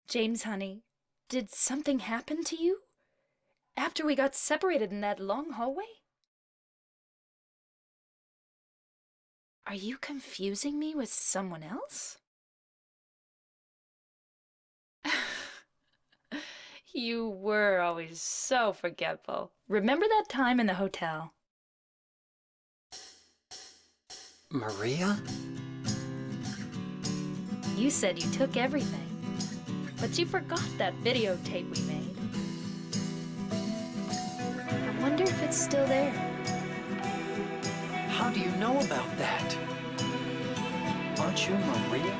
James, honey, did something happen to you? After we got separated in that long hallway? Are you confusing me with someone else? You were always so forgetful. Remember that time in the hotel? Maria? You said you took everything, but you forgot that videotape we made. I wonder if it's still there. How do you know about that? Aren't you Maria?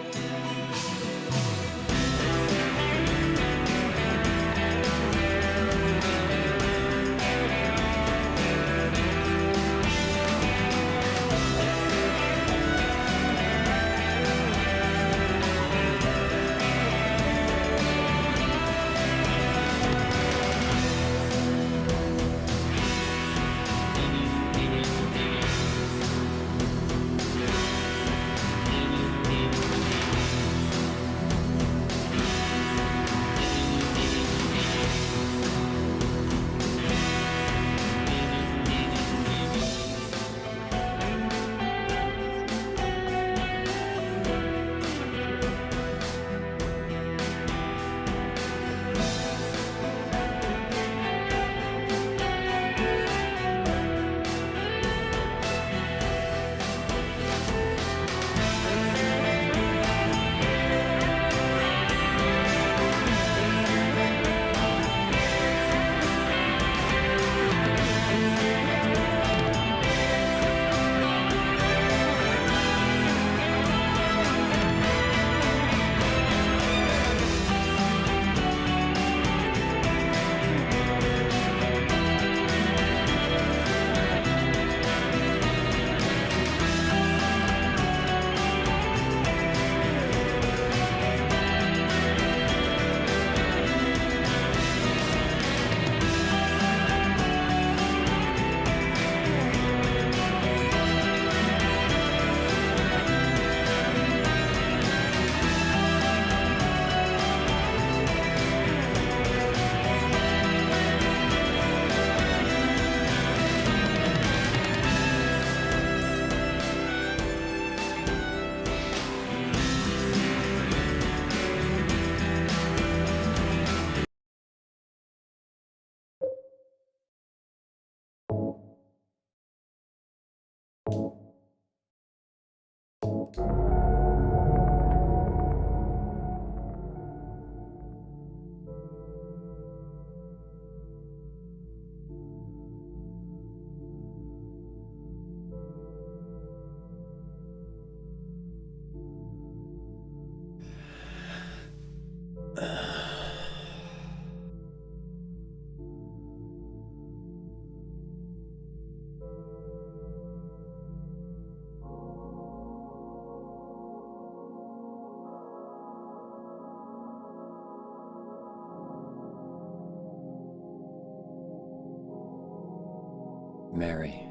Mary,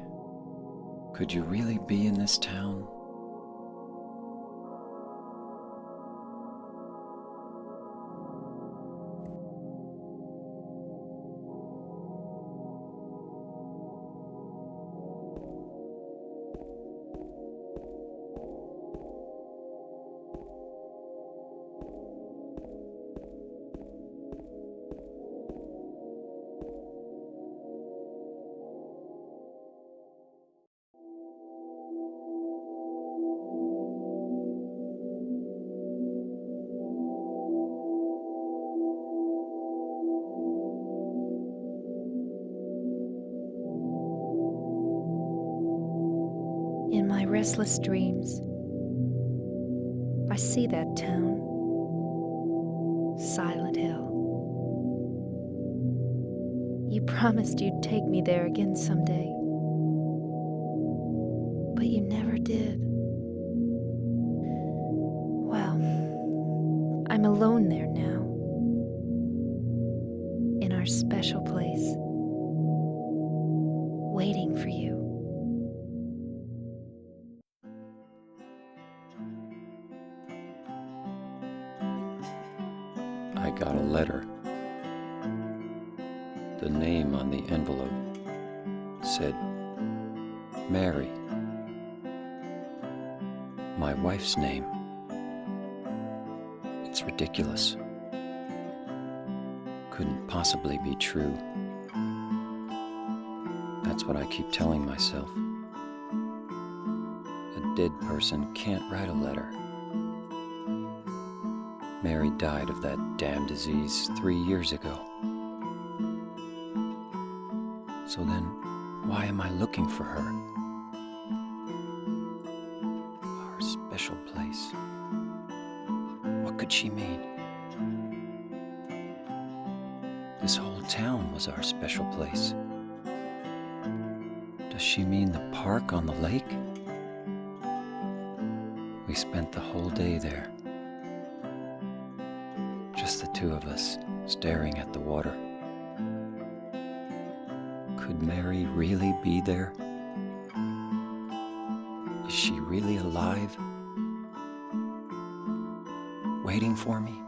could you really be in this town? In my restless dreams, I see that town, Silent Hill. You promised you'd take me there again someday, but you never did. Well, I'm alone there now, in our special place, waiting for you. I got a letter. The name on the envelope said Mary. My wife's name. It's ridiculous. Couldn't possibly be true. That's what I keep telling myself. A dead person can't write a letter. Mary died of that damn disease 3 years ago. So then, why am I looking for her? Our special place. What could she mean? This whole town was our special place. Does she mean the park on the lake? We spent the whole day there. Just the two of us, staring at the water. Could Mary really be there? Is she really alive? Waiting for me?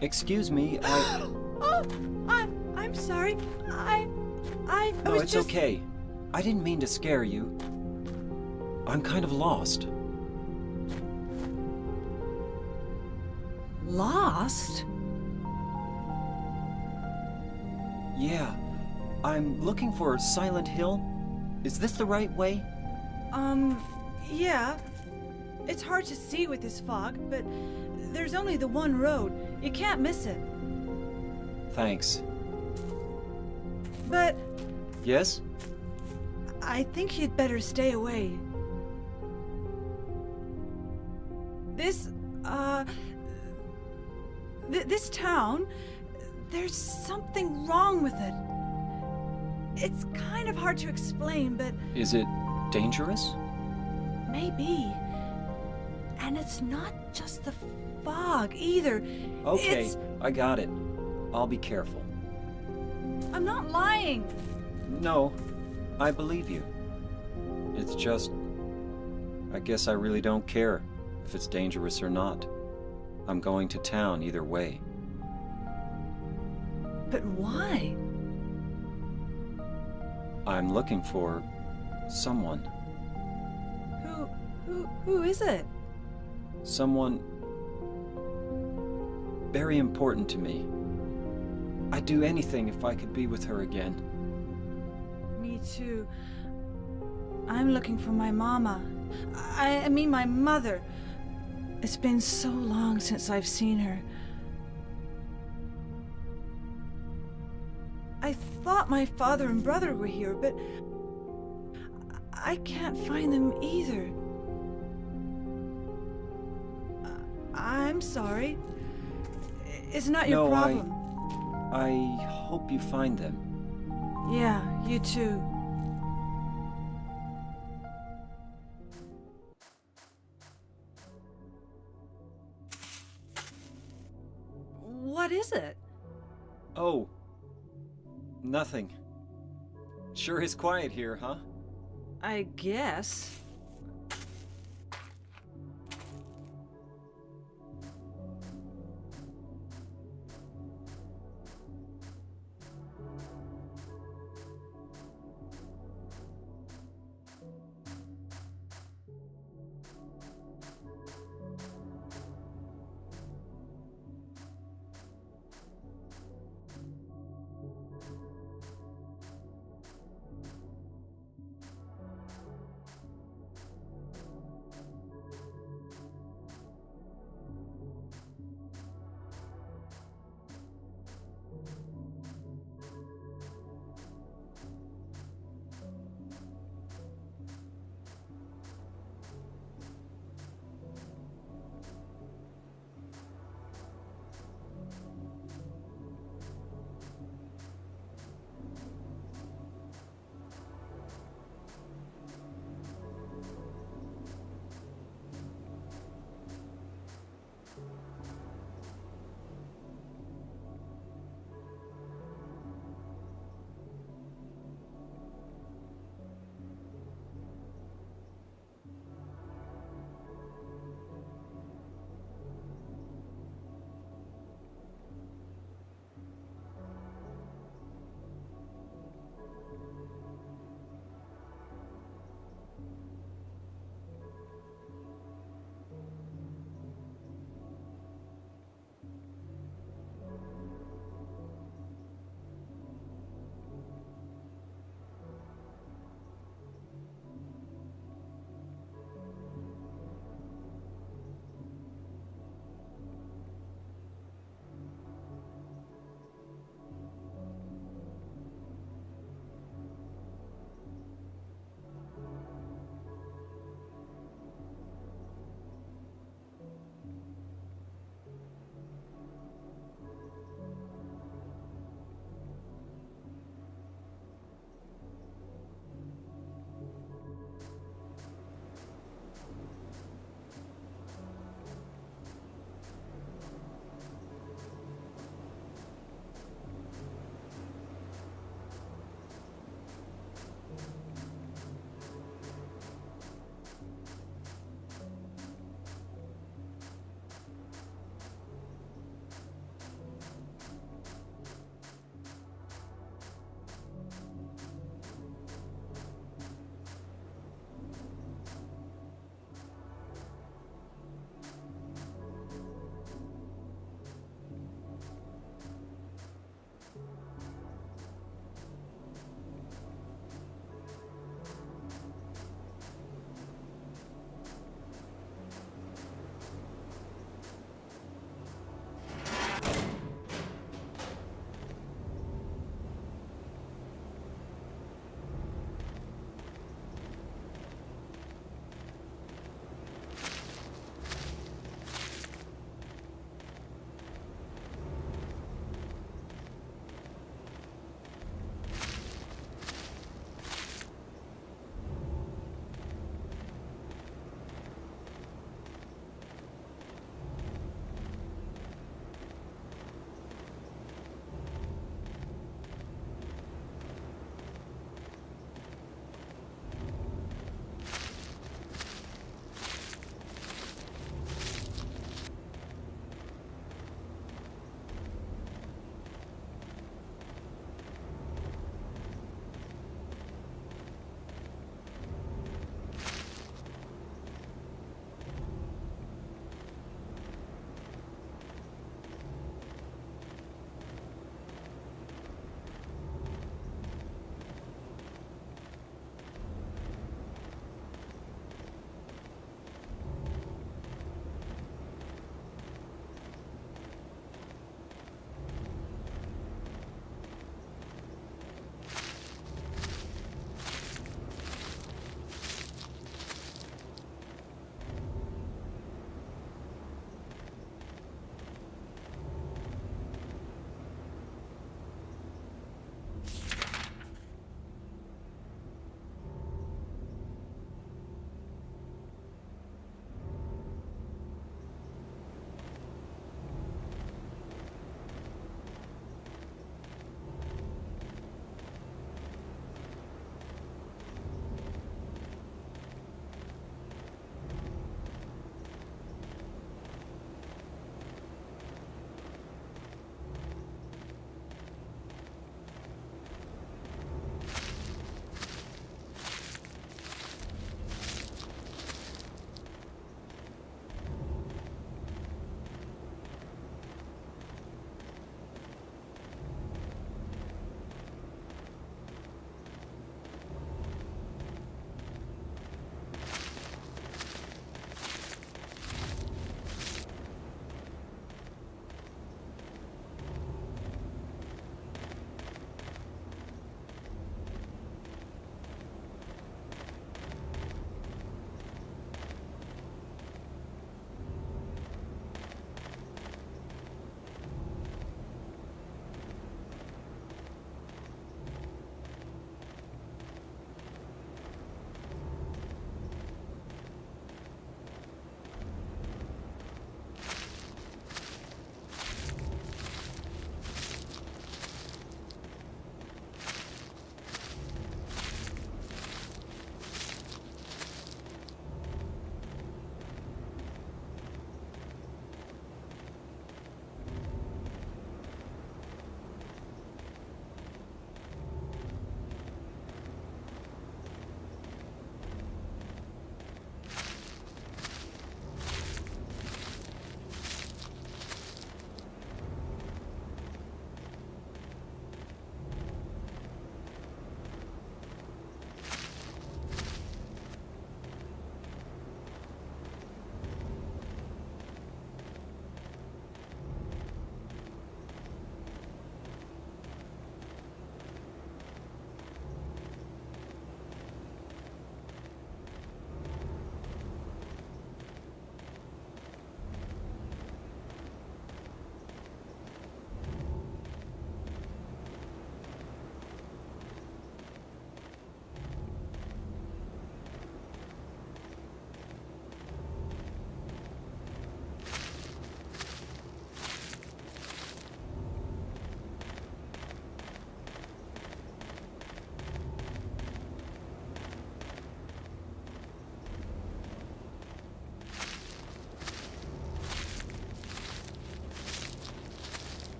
Excuse me, Oh, I'm sorry. I No, was it's just... okay. I didn't mean to scare you. I'm kind of lost. Lost? Yeah. I'm looking for Silent Hill. Is this the right way? Yeah. It's hard to see with this fog, but there's only the one road. You can't miss it. Thanks. But Yes? I think you'd better stay away. This, this town, there's something wrong with it. It's kind of hard to explain, but Is it dangerous? maybe. And it's not just the fog either. Okay, It's... I got it. I'll be careful. I'm not lying. No, I believe you. It's just... I guess I really don't care if it's dangerous or not. I'm going to town either way. But why? I'm looking for... someone. Who is it? Someone... very important to me. I'd do anything if I could be with her again. Me too. I'm looking for my mama. I mean my mother. It's been so long since I've seen her. I thought my father and brother were here, but I can't find them either. I'm sorry. It's not your No, problem. I hope you find them. Yeah, you too. What is it? Oh. Nothing. Sure is quiet here, huh? I guess.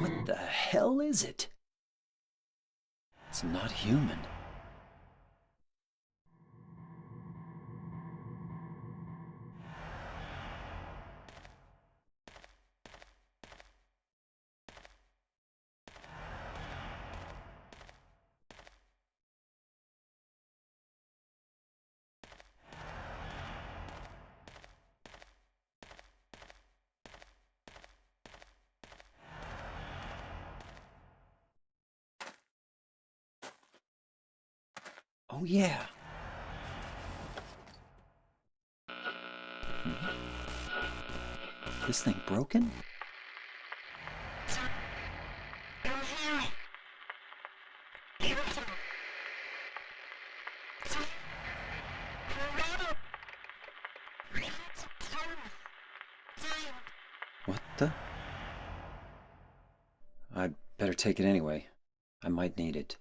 What the hell is it? It's not human. Oh, yeah. This thing broken? What the? I'd better take it anyway. I might need it.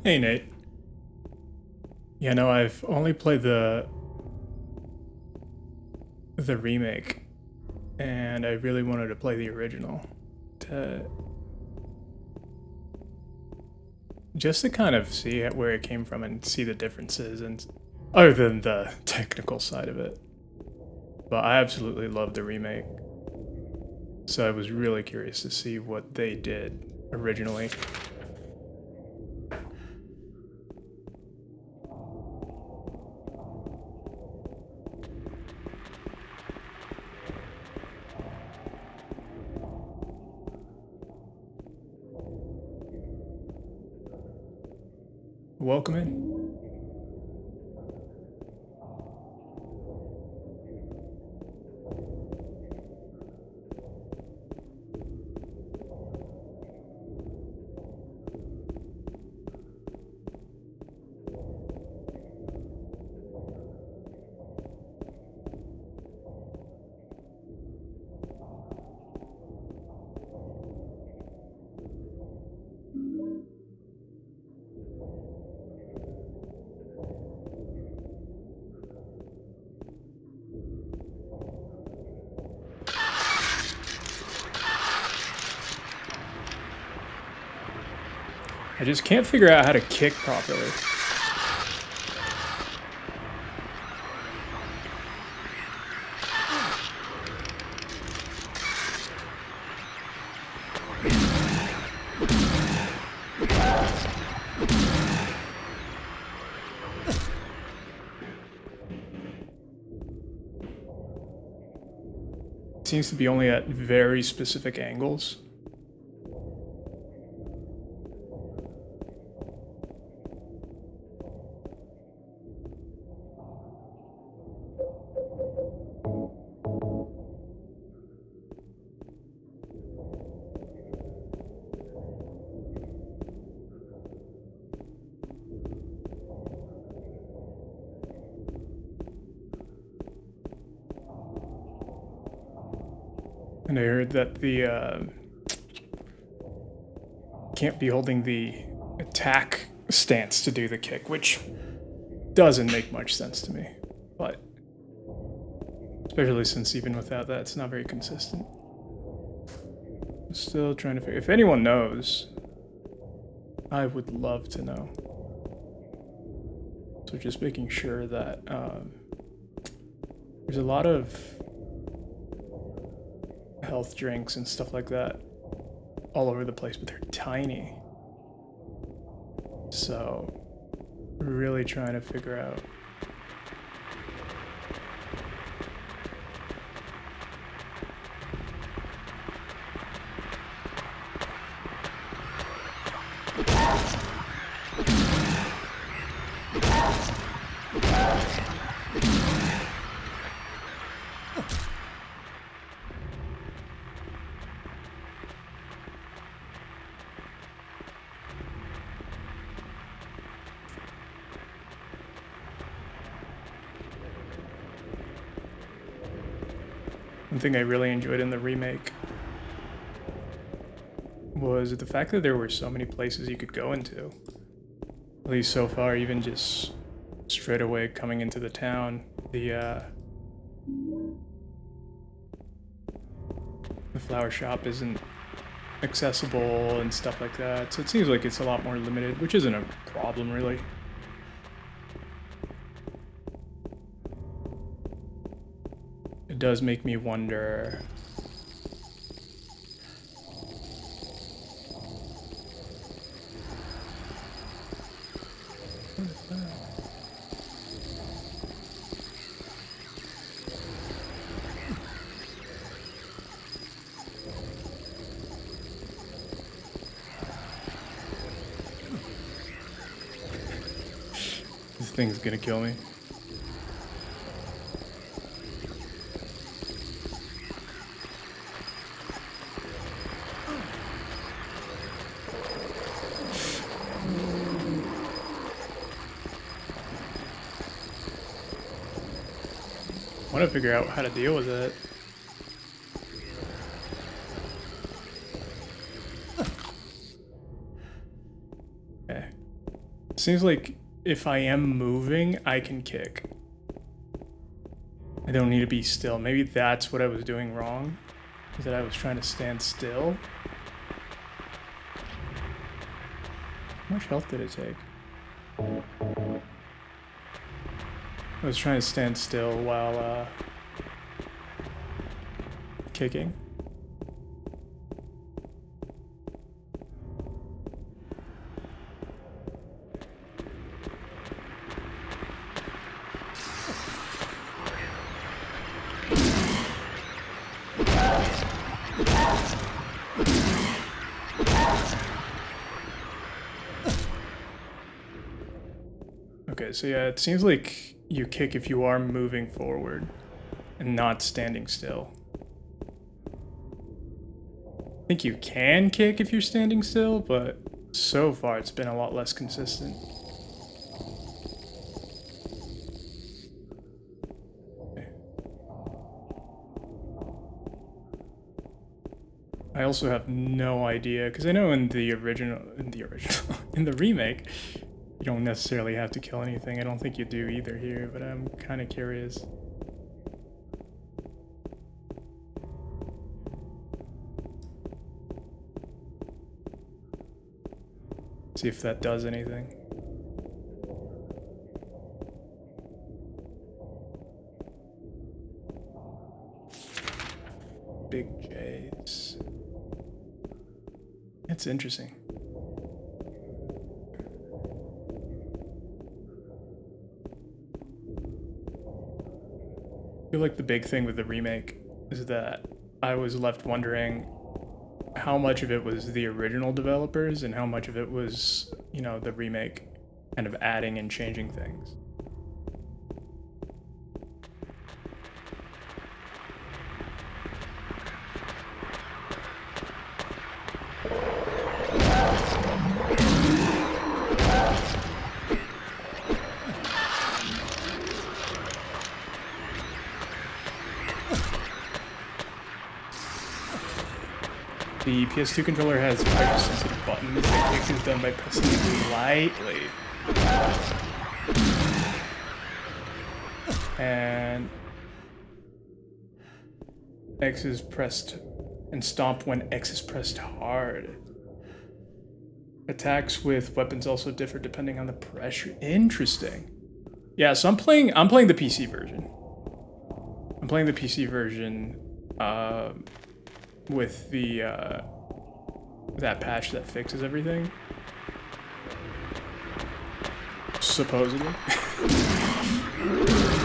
Hey, Nate. Yeah, no, I've only played the remake, and I really wanted to play the original just to kind of see where it came from and see the differences, and other than the technical side of it. But I absolutely loved the remake, so I was really curious to see what they did originally. Welcome in. I just can't figure out how to kick properly. It seems to be only at very specific angles. And I heard that the can't be holding the attack stance to do the kick, which doesn't make much sense to me. But especially since even without that, it's not very consistent. I'm still trying to figure. If anyone knows, I would love to know. So just making sure that there's a lot of health drinks and stuff like that all over the place, but they're tiny. So really trying to figure out one thing I really enjoyed in the remake was the fact that there were so many places you could go into. At least so far, even just straight away coming into the town, the flower shop isn't accessible and stuff like that. So it seems like it's a lot more limited, which isn't a problem really. It does make me wonder what is that? This thing's gonna kill me. I want to figure out how to deal with it. Okay. Seems like if I am moving, I can kick. I don't need to be still. Maybe that's what I was doing wrong. Is that I was trying to stand still? How much health did it take? I was trying to stand still while kicking. Okay, so yeah, it seems like you kick if you are moving forward and not standing still. I think you can kick if you're standing still, but so far it's been a lot less consistent. Okay. I also have no idea, because I know in the remake, you don't necessarily have to kill anything. I don't think you do either here, but I'm kind of curious. See if that does anything. Big J's. It's interesting. I feel like the big thing with the remake is that I was left wondering how much of it was the original developers and how much of it was, you know, the remake kind of adding and changing things. The PS2 controller has pressure-sensitive buttons. The kick is done by pressing it lightly. And X is pressed, and stomp when X is pressed hard. Attacks with weapons also differ depending on the pressure. Interesting. Yeah, so I'm playing the PC version. I'm playing the PC version with the that patch that fixes everything. Supposedly.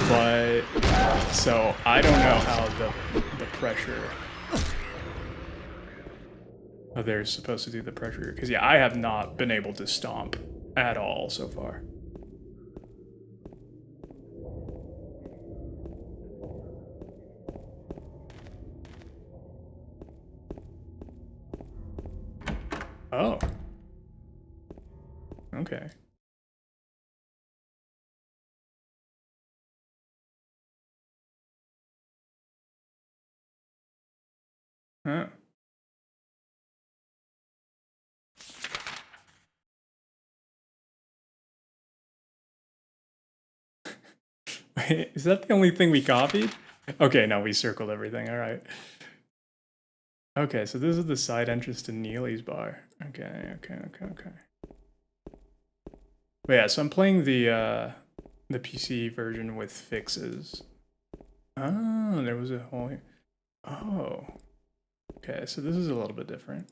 But so I don't know how the pressure, how they're supposed to do the pressure, because yeah, I have not been able to stomp at all so far. Oh. Okay. Huh. Wait, is that the only thing we copied? Okay, no, we circled everything. All right. Okay, so this is the side entrance to Neely's bar. Okay. But yeah, so I'm playing the PC version with fixes. Oh, there was a whole... Oh. Okay, so this is a little bit different.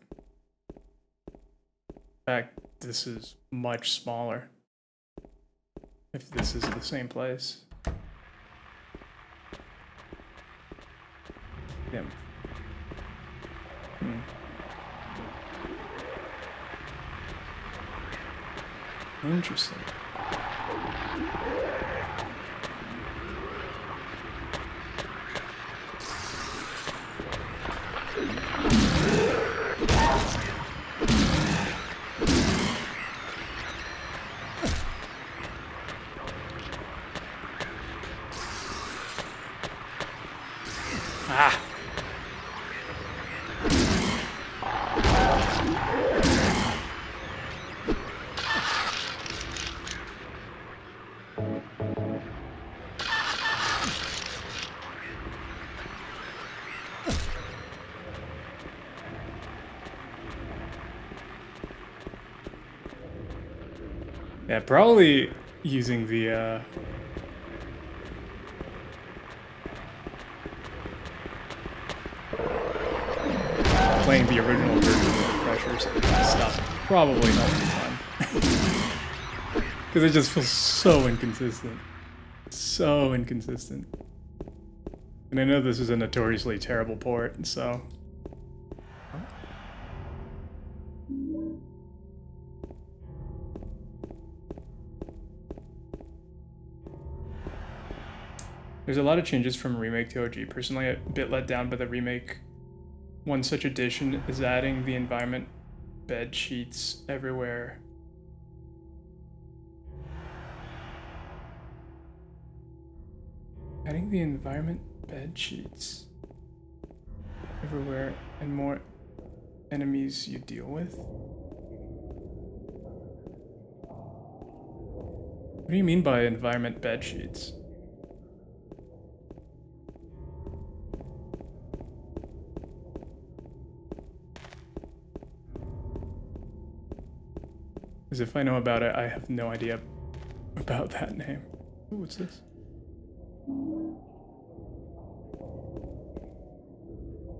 In fact, this is much smaller. If this is the same place. Damn. Interesting. Ah. Yeah, probably using the playing the original version of the pressure stuff probably helps a ton. Because it just feels so inconsistent. So inconsistent. And I know this is a notoriously terrible port, so... There's a lot of changes from remake to OG. Personally, a bit let down by the remake. One such addition is adding the environment bed sheets everywhere. Adding the environment bed sheets everywhere and more enemies you deal with? What do you mean by environment bed sheets? Because if I know about it, I have no idea about that name. Ooh, what's this?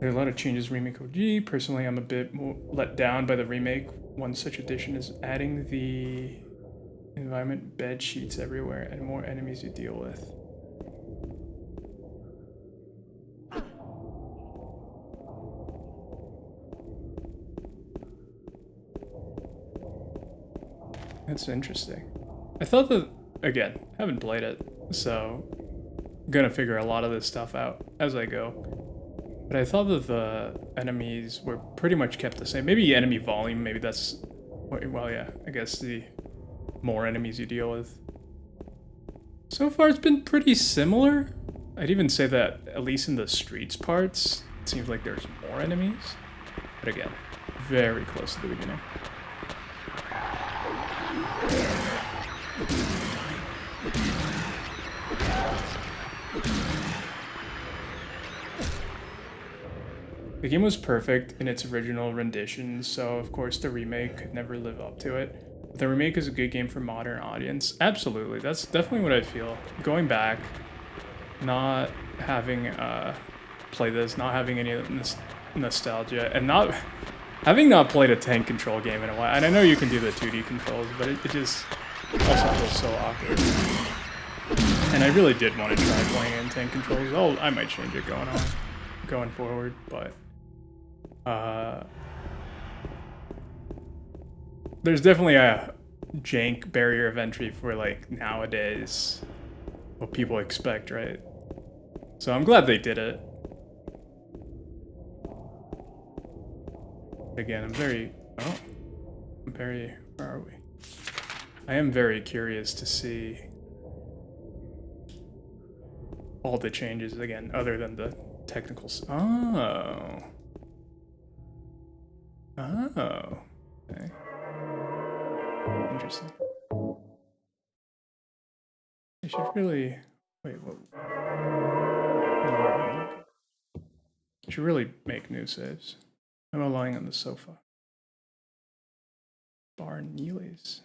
There are a lot of changes remake OG. Personally, I'm a bit more let down by the remake. One such addition is adding the environment bed sheets everywhere and more enemies you deal with. That's interesting. I thought that, again, haven't played it, so I'm gonna figure a lot of this stuff out as I go. But I thought that the enemies were pretty much kept the same. Maybe enemy volume, maybe that's, well, yeah, I guess the more enemies you deal with. So far it's been pretty similar. I'd even say that, at least in the streets parts, it seems like there's more enemies. But again, very close to the beginning. The game was perfect in its original rendition, so of course the remake could never live up to it. But the remake is a good game for modern audience. Absolutely, that's definitely what I feel. Going back, not having played this, not having any nostalgia, and having not played a tank control game in a while. And I know you can do the 2D controls, but it just also feels so awkward. And I really did want to try playing in tank controls. Oh, I might change it going forward, but there's definitely a jank barrier of entry for like nowadays what people expect, right? So I'm glad they did it. Again, where are we? I am very curious to see all the changes again, other than the technical. Oh. Okay. Interesting. I should really wait. What? I should really make new saves. I'm lying on the sofa. Bar Neely's.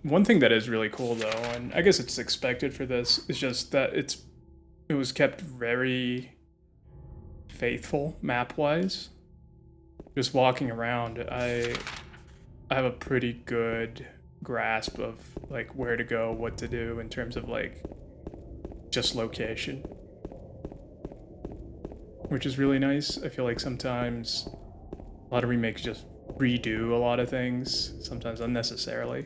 One thing that is really cool though, and I guess it's expected for this, is just that it was kept very faithful map-wise. Just walking around, I have a pretty good grasp of like where to go, what to do in terms of like just location, which is really nice. I feel like sometimes a lot of remakes just redo a lot of things, sometimes unnecessarily.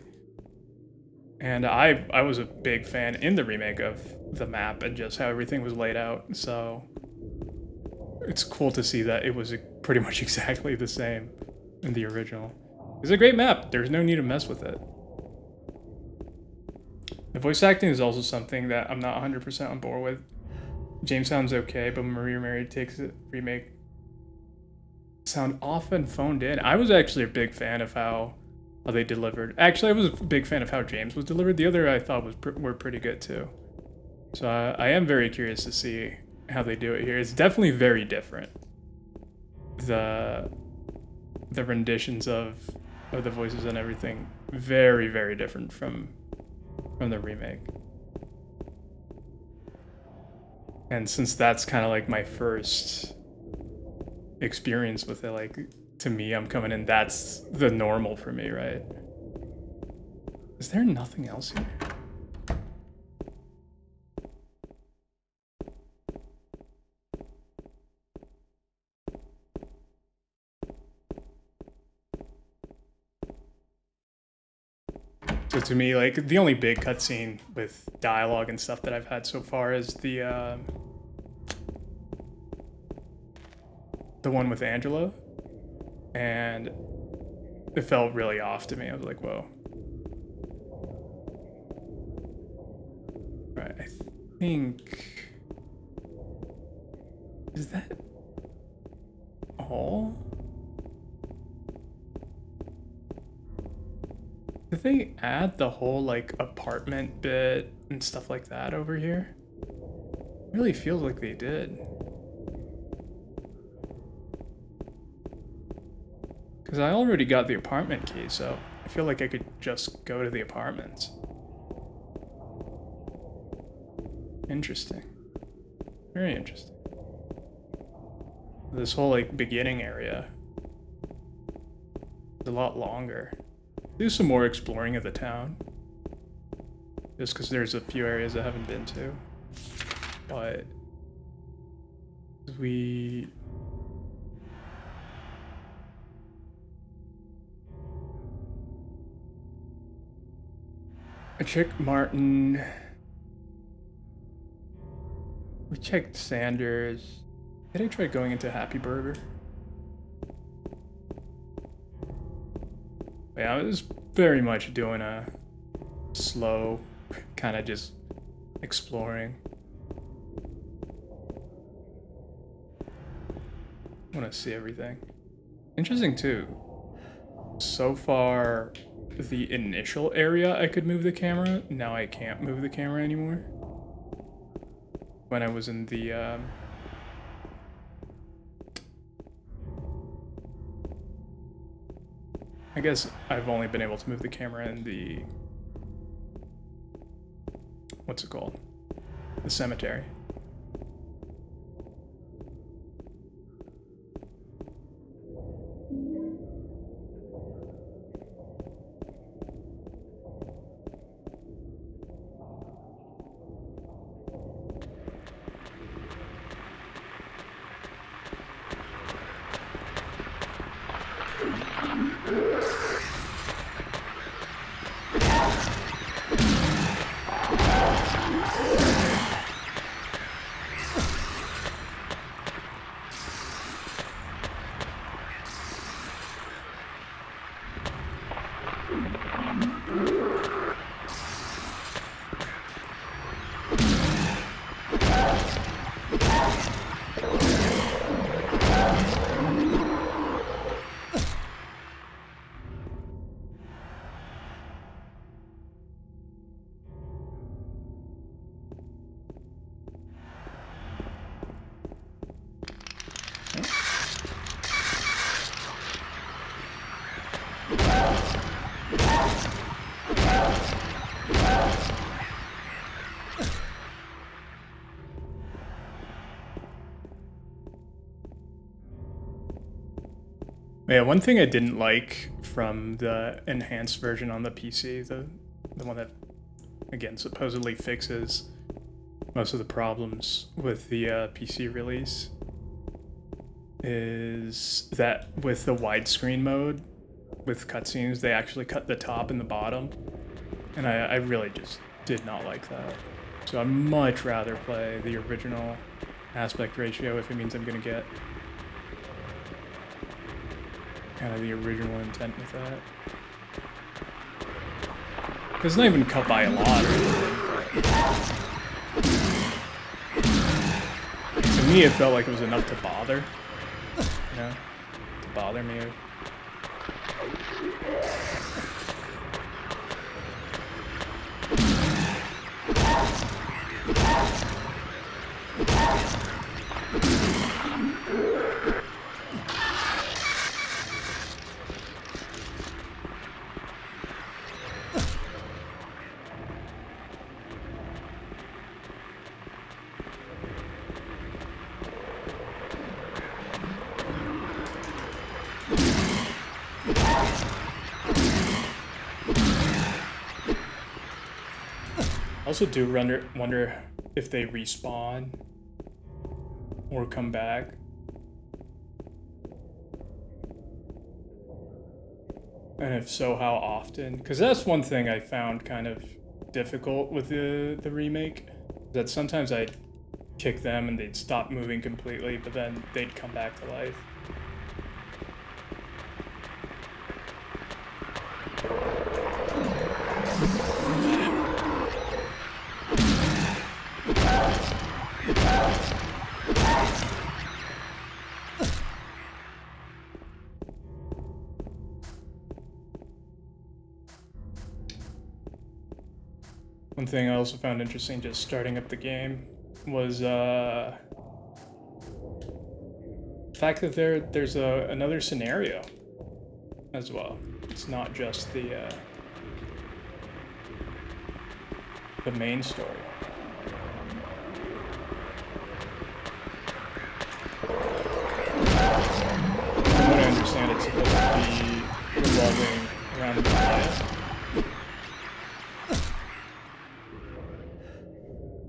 And I was a big fan in the remake of the map and just how everything was laid out, so it's cool to see that it was pretty much exactly the same in the original. It's a great map, there's no need to mess with it. The voice acting is also something that I'm not 100% on board with. James sounds okay, but Maria Mary takes the remake sound often phoned in. I was actually a big fan of how they delivered. Actually, I was a big fan of how James was delivered. The other I thought were pretty good too. So I am very curious to see how they do it here. It's definitely very different. the renditions of the voices and everything very, very different from the remake. And since that's kind of like my first experience with it, like, to me, I'm coming in, that's the normal for me, right? Is there nothing else here? So to me, like, the only big cutscene with dialogue and stuff that I've had so far is the one with Angela, and it felt really off to me. I was like, whoa. Right, I think... Is that all? Did they add the whole, like, apartment bit and stuff like that over here? It really feels like they did. Because I already got the apartment key, so I feel like I could just go to the apartments. Interesting. Very interesting. This whole, like, beginning area is a lot longer. Do some more exploring of the town. Just because there's a few areas I haven't been to. But I checked Martin. We checked Sanders. Did I try going into Happy Burger? Yeah, I was very much doing a slow, kind of just exploring. I want to see everything. Interesting too. So far, the initial area I could move the camera. Now I can't move the camera anymore. When I was in the I guess I've only been able to move the camera in the, what's it called? The cemetery. Yeah, one thing I didn't like from the enhanced version on the PC, the one that, again, supposedly fixes most of the problems with the PC release, is that with the widescreen mode, with cutscenes, they actually cut the top and the bottom, and I really just did not like that. So I'd much rather play the original aspect ratio if it means I'm gonna get kind of the original intent with that. It's not even cut by a lot or anything, but to me it felt like it was enough to bother, you know, to bother me. I also do wonder if they respawn or come back. And if so, how often? Because that's one thing I found kind of difficult with the remake. That sometimes I'd kick them and they'd stop moving completely, but then they'd come back to life. One thing I also found interesting just starting up the game was the fact that there's another scenario as well. It's not just the main story. From what I understand, it's supposed to be revolving around the planet.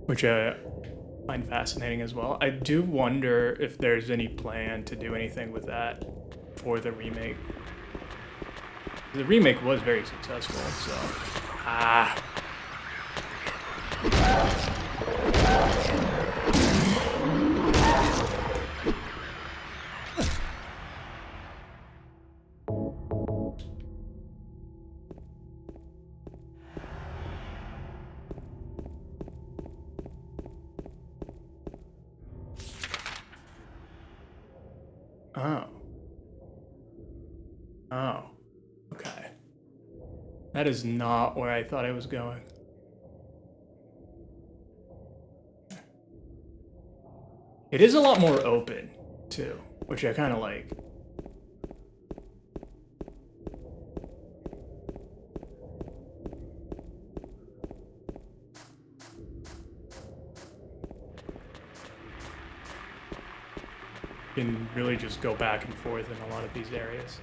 Which I find fascinating as well. I do wonder if there's any plan to do anything with that for the remake. The remake was very successful, so... Oh, okay. That is not where I thought I was going. It is a lot more open, too, which I kind of like. You can really just go back and forth in a lot of these areas.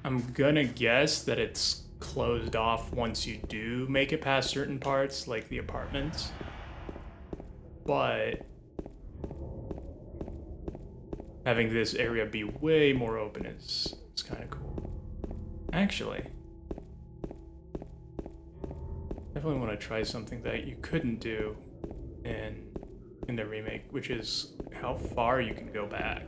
I'm gonna guess that it's closed off once you do make it past certain parts, like the apartments. But having this area be way more open is kind of cool. Actually, definitely want to try something that you couldn't do in the remake, which is how far you can go back.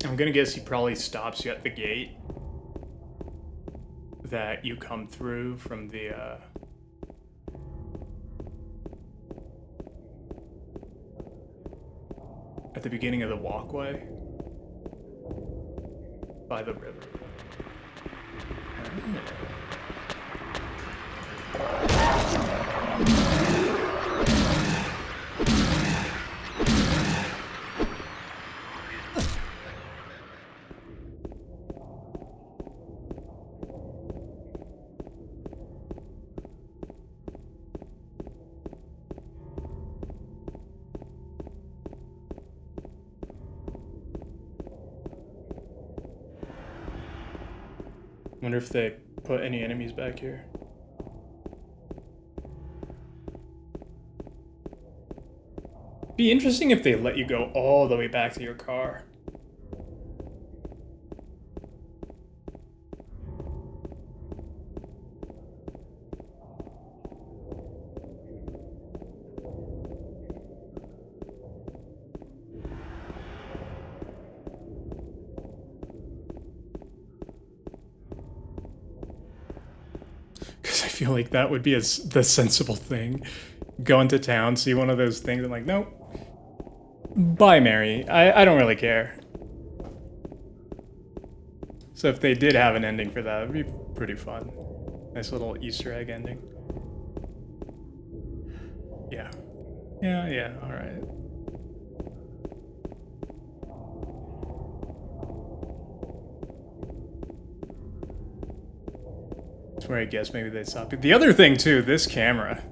I'm gonna guess he probably stops you at the gate that you come through from the at the beginning of the walkway by the river. Wonder if they put any enemies back here. Be interesting if they let you go all the way back to your car. Because I feel like that would be the sensible thing. Go into town, see one of those things, and like, nope. Bye, Mary. I don't really care. So if they did have an ending for that, it'd be pretty fun. Nice little Easter egg ending. Yeah. Yeah, alright. That's where I guess maybe they'd stop it. The other thing too, this camera.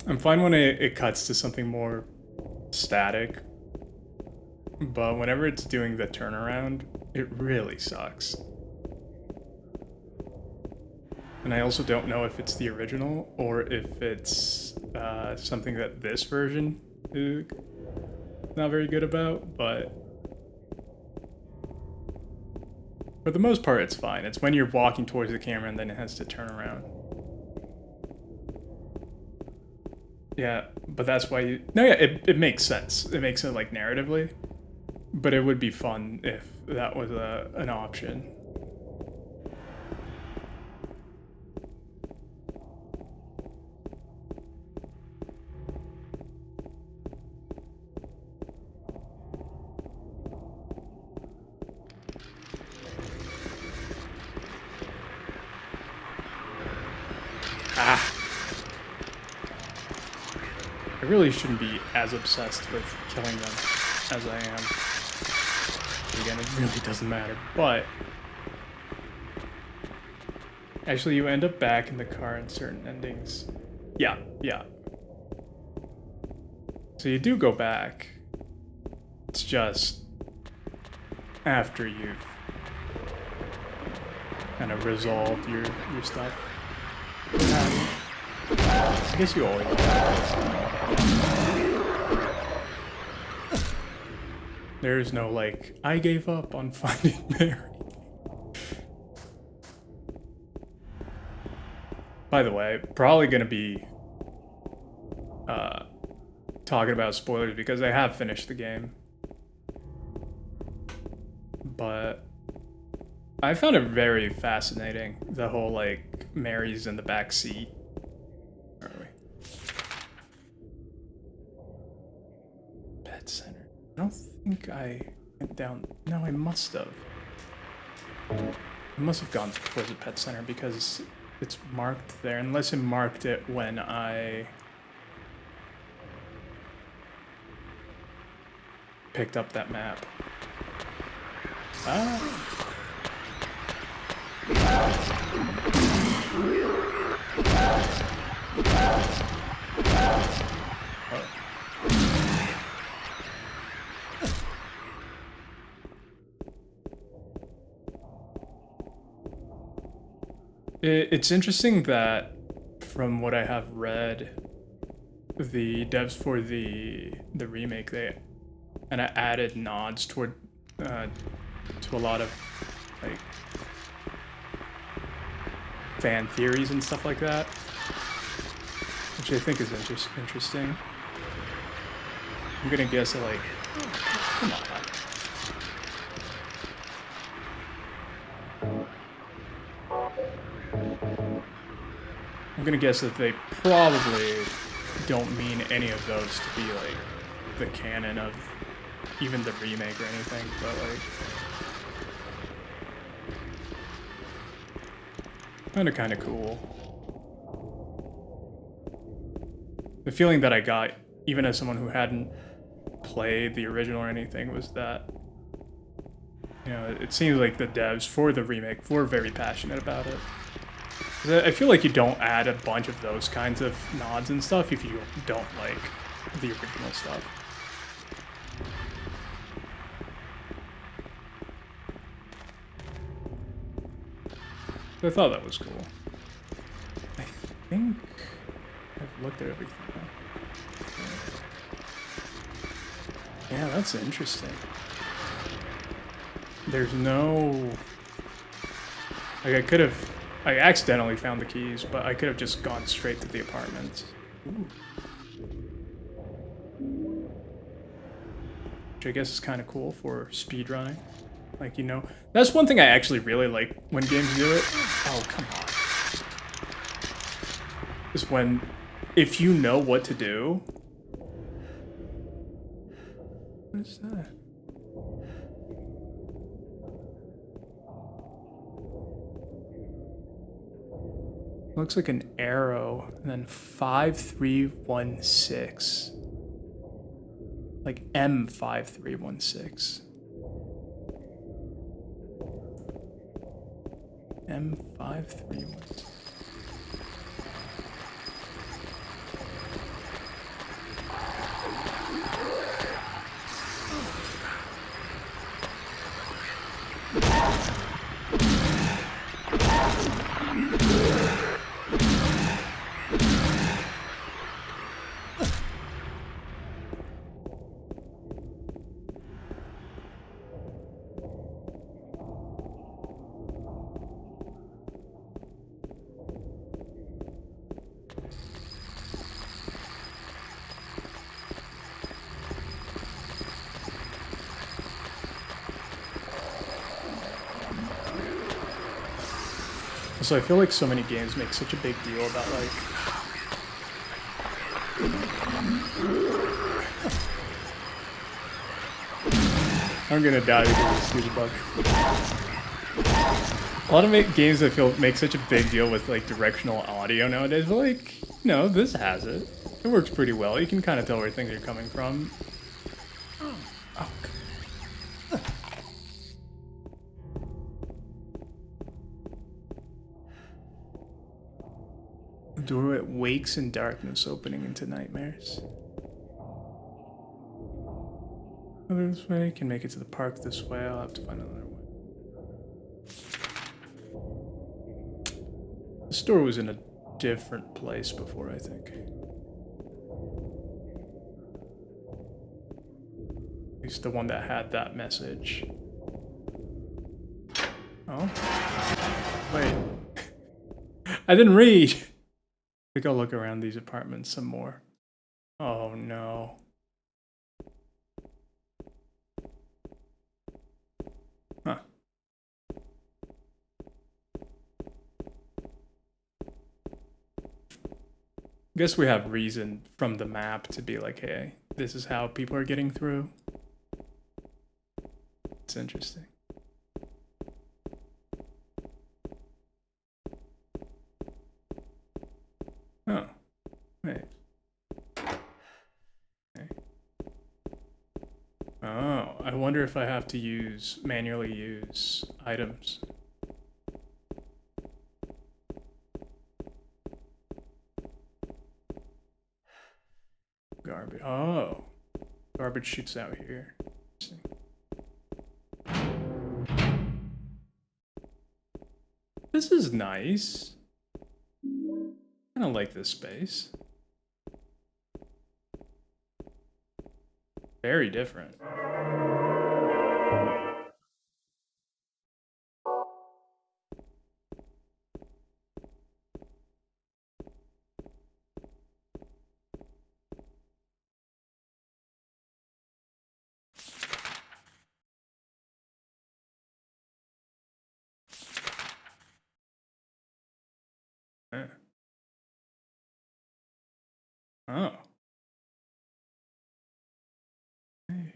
I'm fine when it cuts to something more static, but whenever it's doing the turnaround, it really sucks. And I also don't know if it's the original or if it's something that this version is not very good about, but for the most part it's fine. It's when you're walking towards the camera and then it has to turn around. Yeah, but that's why you... No, yeah, it makes sense. It makes it, like, narratively. But it would be fun if that was an option. I really shouldn't be as obsessed with killing them as I am. Again, it really doesn't matter, but... Actually, you end up back in the car in certain endings. Yeah. So you do go back. It's just... after you've... kind of resolved your stuff. I guess you always... There's no, like, I gave up on finding Mary. By the way, probably gonna be talking about spoilers because I have finished the game. But I found it very fascinating, the whole, like, Mary's in the back seat. Where are we? Pet center. I don't think I went down. No, I must have. I must have gone towards the pet center because it's marked there, unless it marked it when I picked up that map. It's interesting that, from what I have read, the devs for the remake, they kind of added nods toward to a lot of, like, fan theories and stuff like that, which I think is interesting. I'm gonna guess that, like, come on. I'm gonna guess that they probably don't mean any of those to be, like, the canon of even the remake or anything, but, like, kind of cool. The feeling that I got, even as someone who hadn't played the original or anything, was that, you know, it seems like the devs for the remake were very passionate about it. I feel like you don't add a bunch of those kinds of nods and stuff if you don't like the original stuff. I thought that was cool. I think I've looked at everything now. Yeah, that's interesting. There's no... Like, I accidentally found the keys, but I could have just gone straight to the apartment. Ooh. Which I guess is kind of cool for speedrunning. Like, you know, that's one thing I actually really like when games do it. Oh, come on. Is when, if you know what to do. What is that? Looks like an arrow, and then 5316. Like M5316. M5316. So I feel like so many games make such a big deal about like I'm gonna die because of this stupid bug. A lot of games I feel make such a big deal with like directional audio nowadays, but like, no, this has it. It works pretty well. You can kind of tell where things are coming from. Oh. The door wakes in darkness, opening into nightmares. Over this way, can make it to the park this way. I'll have to find another way. The store was in a different place before, I think. At least the one that had that message. Oh. Wait. I didn't read! I think I'll look around these apartments some more. Oh no. Huh. Guess we have reason from the map to be like, hey, this is how people are getting through. It's interesting. Oh, wait. Okay. Oh, I wonder if I have to manually use items. Garbage. Oh, garbage shoots out here. This is nice. I don't like this space. Very different. Yeah. Oh. Hey.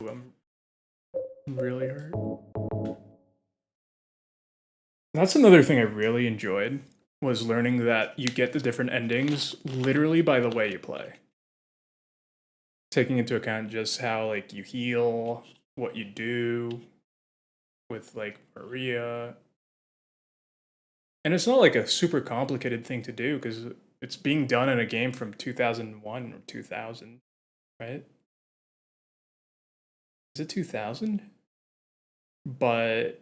Ooh, I'm really hurt. That's another thing I really enjoyed, was learning that you get the different endings literally by the way you play. Taking into account just how like you heal, what you do with like Maria. And it's not like a super complicated thing to do because it's being done in a game from 2001 or 2000, right? Is it 2000? But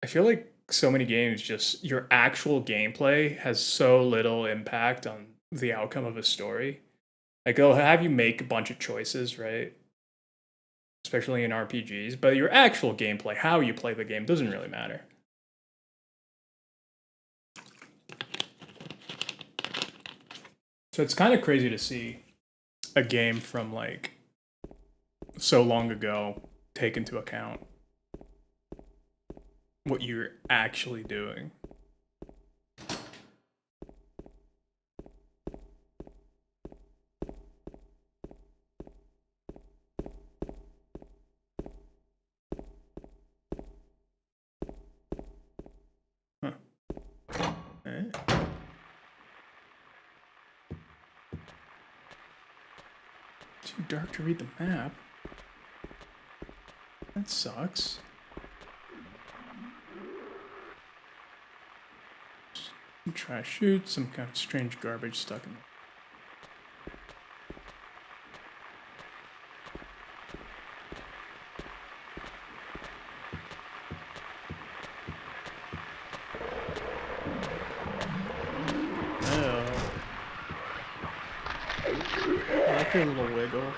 I feel like so many games, just your actual gameplay has so little impact on the outcome of a story. Like, they'll have you make a bunch of choices, right? Especially in RPGs, but your actual gameplay, how you play the game, doesn't really matter. So it's kind of crazy to see a game from like so long ago take into account what you're actually doing. Too dark to read the map. That sucks. Some trash chutes, some kind of strange garbage stuck in there. A little wiggle.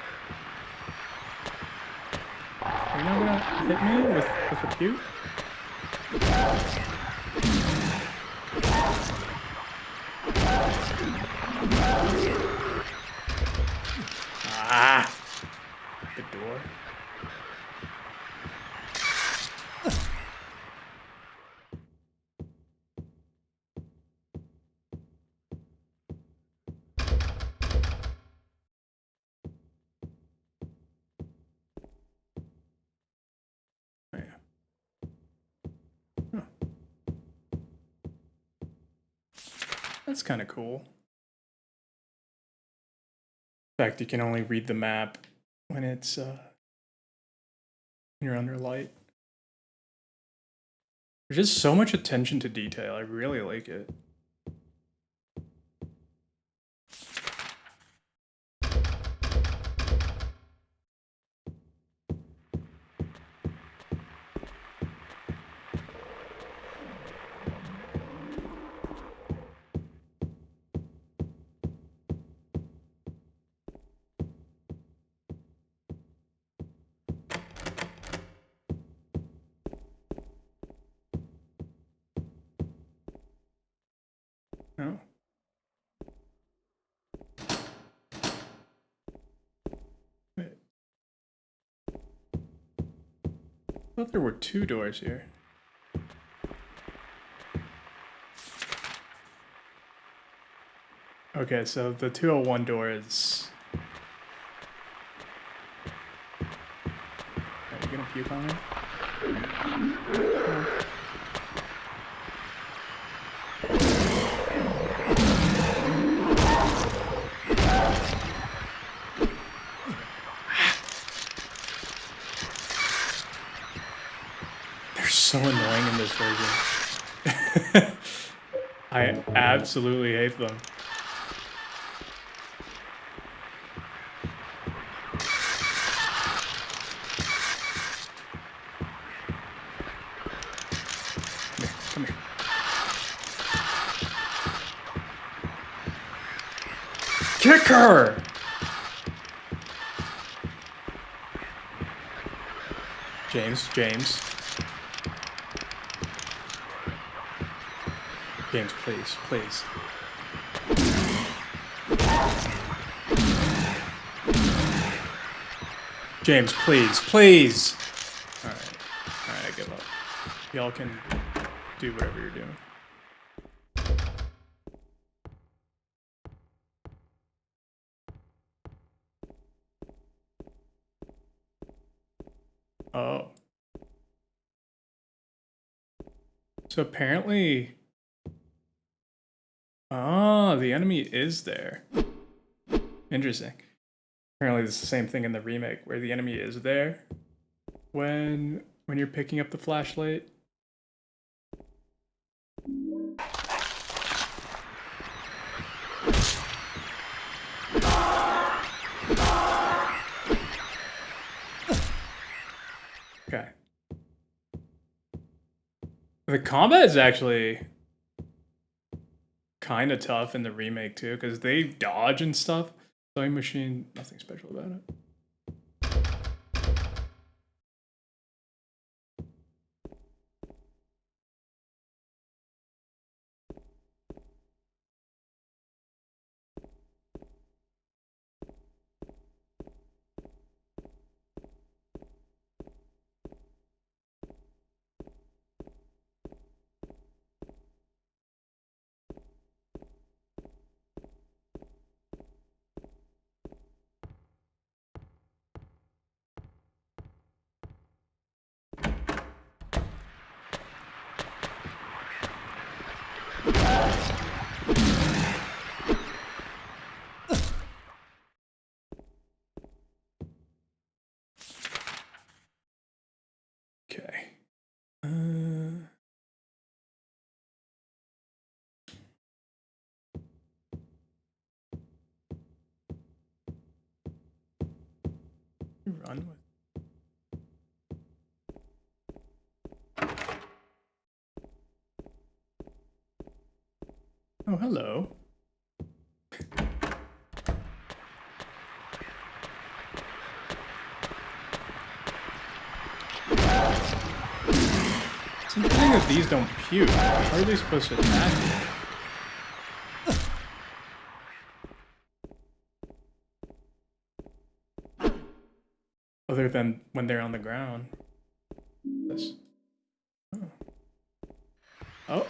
You're not gonna hit me with a cute? Ah! The door. That's kind of cool. In fact, you can only read the map when it's when you're under light. There's just so much attention to detail. I really like it. No. Wait. I thought there were 2 doors here. Okay, so the 201 door is... Are you gonna puke on me? Oh. They're so annoying in this version. I absolutely hate them. Come here. Kick her! James. James, please, please. James, please, please! Alright, I give up. Y'all can do whatever you're doing. Oh. So apparently... Oh, the enemy is there. Interesting. Apparently it's the same thing in the remake, where the enemy is there when you're picking up the flashlight. Okay. The combat is actually kind of tough in the remake too, because they dodge and stuff. Sewing machine, nothing special about it. run with. Oh, hello. It's interesting that these don't puke. How are they supposed to attack you? Other than when they're on the ground. This. Oh. Oh.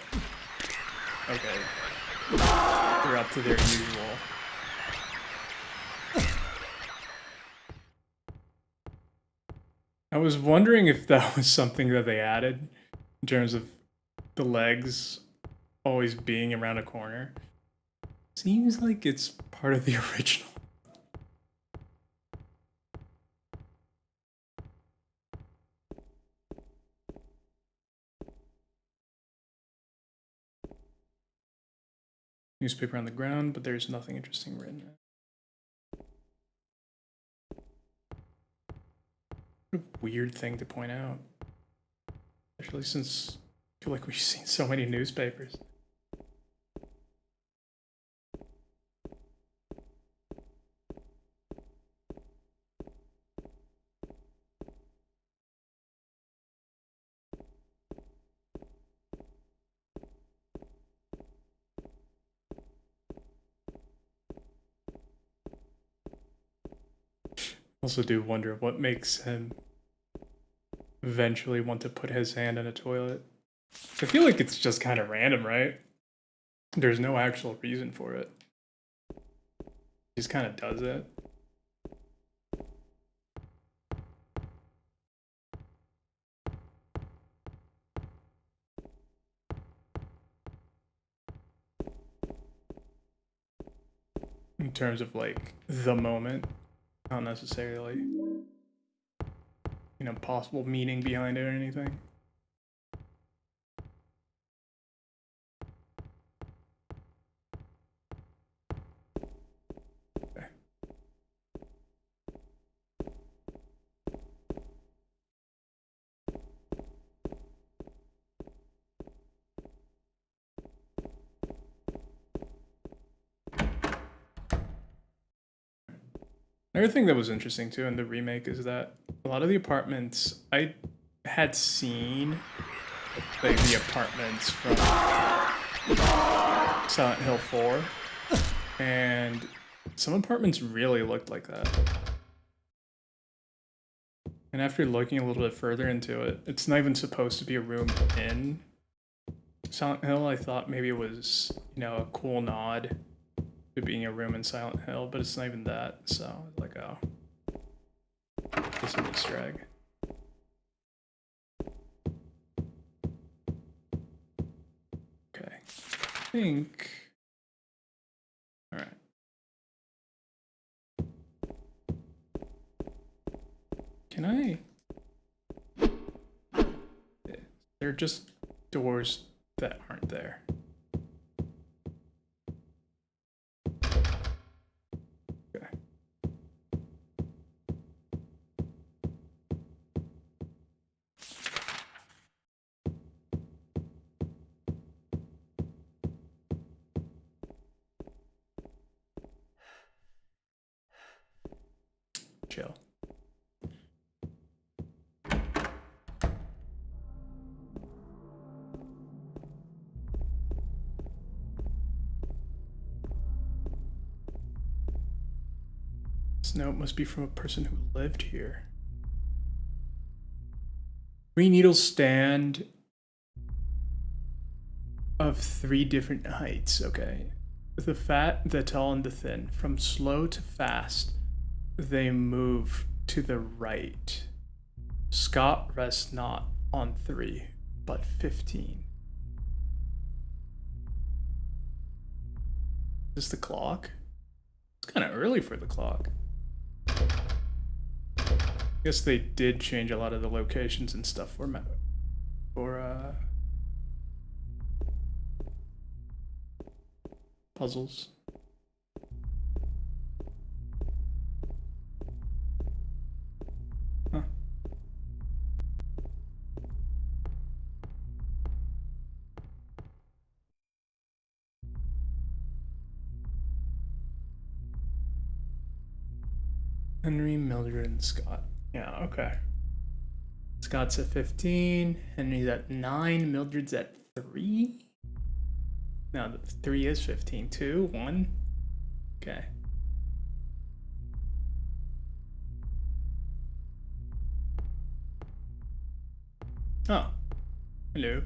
Okay. They're up to their usual. I was wondering if that was something that they added in terms of the legs always being around a corner. Seems like it's part of the original. Newspaper on the ground, but there's nothing interesting written. What a weird thing to point out. Especially since I feel like we've seen so many newspapers. Also do wonder what makes him eventually want to put his hand in a toilet. I feel like it's just kind of random, right? There's no actual reason for it. He just kind of does it. In terms of like the moment, not necessarily, you know, possible meaning behind it or anything. Okay. Another thing that was interesting too in the remake is that a lot of the apartments I had seen, like the apartments from Silent Hill 4, and some apartments really looked like that. And after looking a little bit further into it, it's not even supposed to be a room in Silent Hill. I thought maybe it was, you know, a cool nod to being a room in Silent Hill, but it's not even that, so I was like, oh. This is an Easter egg. Okay. I think... Alright. Can I... They're just doors that aren't there. Okay. Chill. This note must be from a person who lived here. Green needles stand of 3 different heights, okay. The fat, the tall, and the thin. From slow to fast, they move to the right. Scott rests not on 3, but 15. Is this the clock? It's kind of early for the clock. I guess they did change a lot of the locations and stuff for puzzles. Henry, Mildred, and Scott. Yeah, okay. Scott's at 15. Henry's at 9. Mildred's at 3. No, 3 is 15. 2, 1. Okay. Oh. Hello.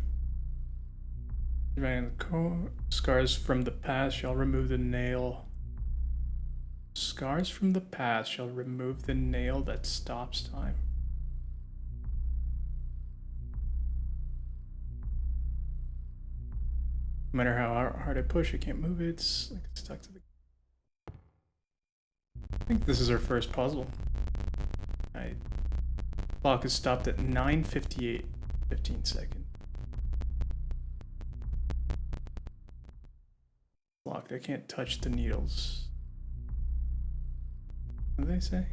Writing the scars from the past shall remove the nail. Scars from the past shall remove the nail that stops time. No matter how hard I push, I can't move it. It's like it's stuck to the. I think this is our first puzzle. Clock is stopped at 9:58, 15 seconds. Locked. I can't touch the needles. What do they say?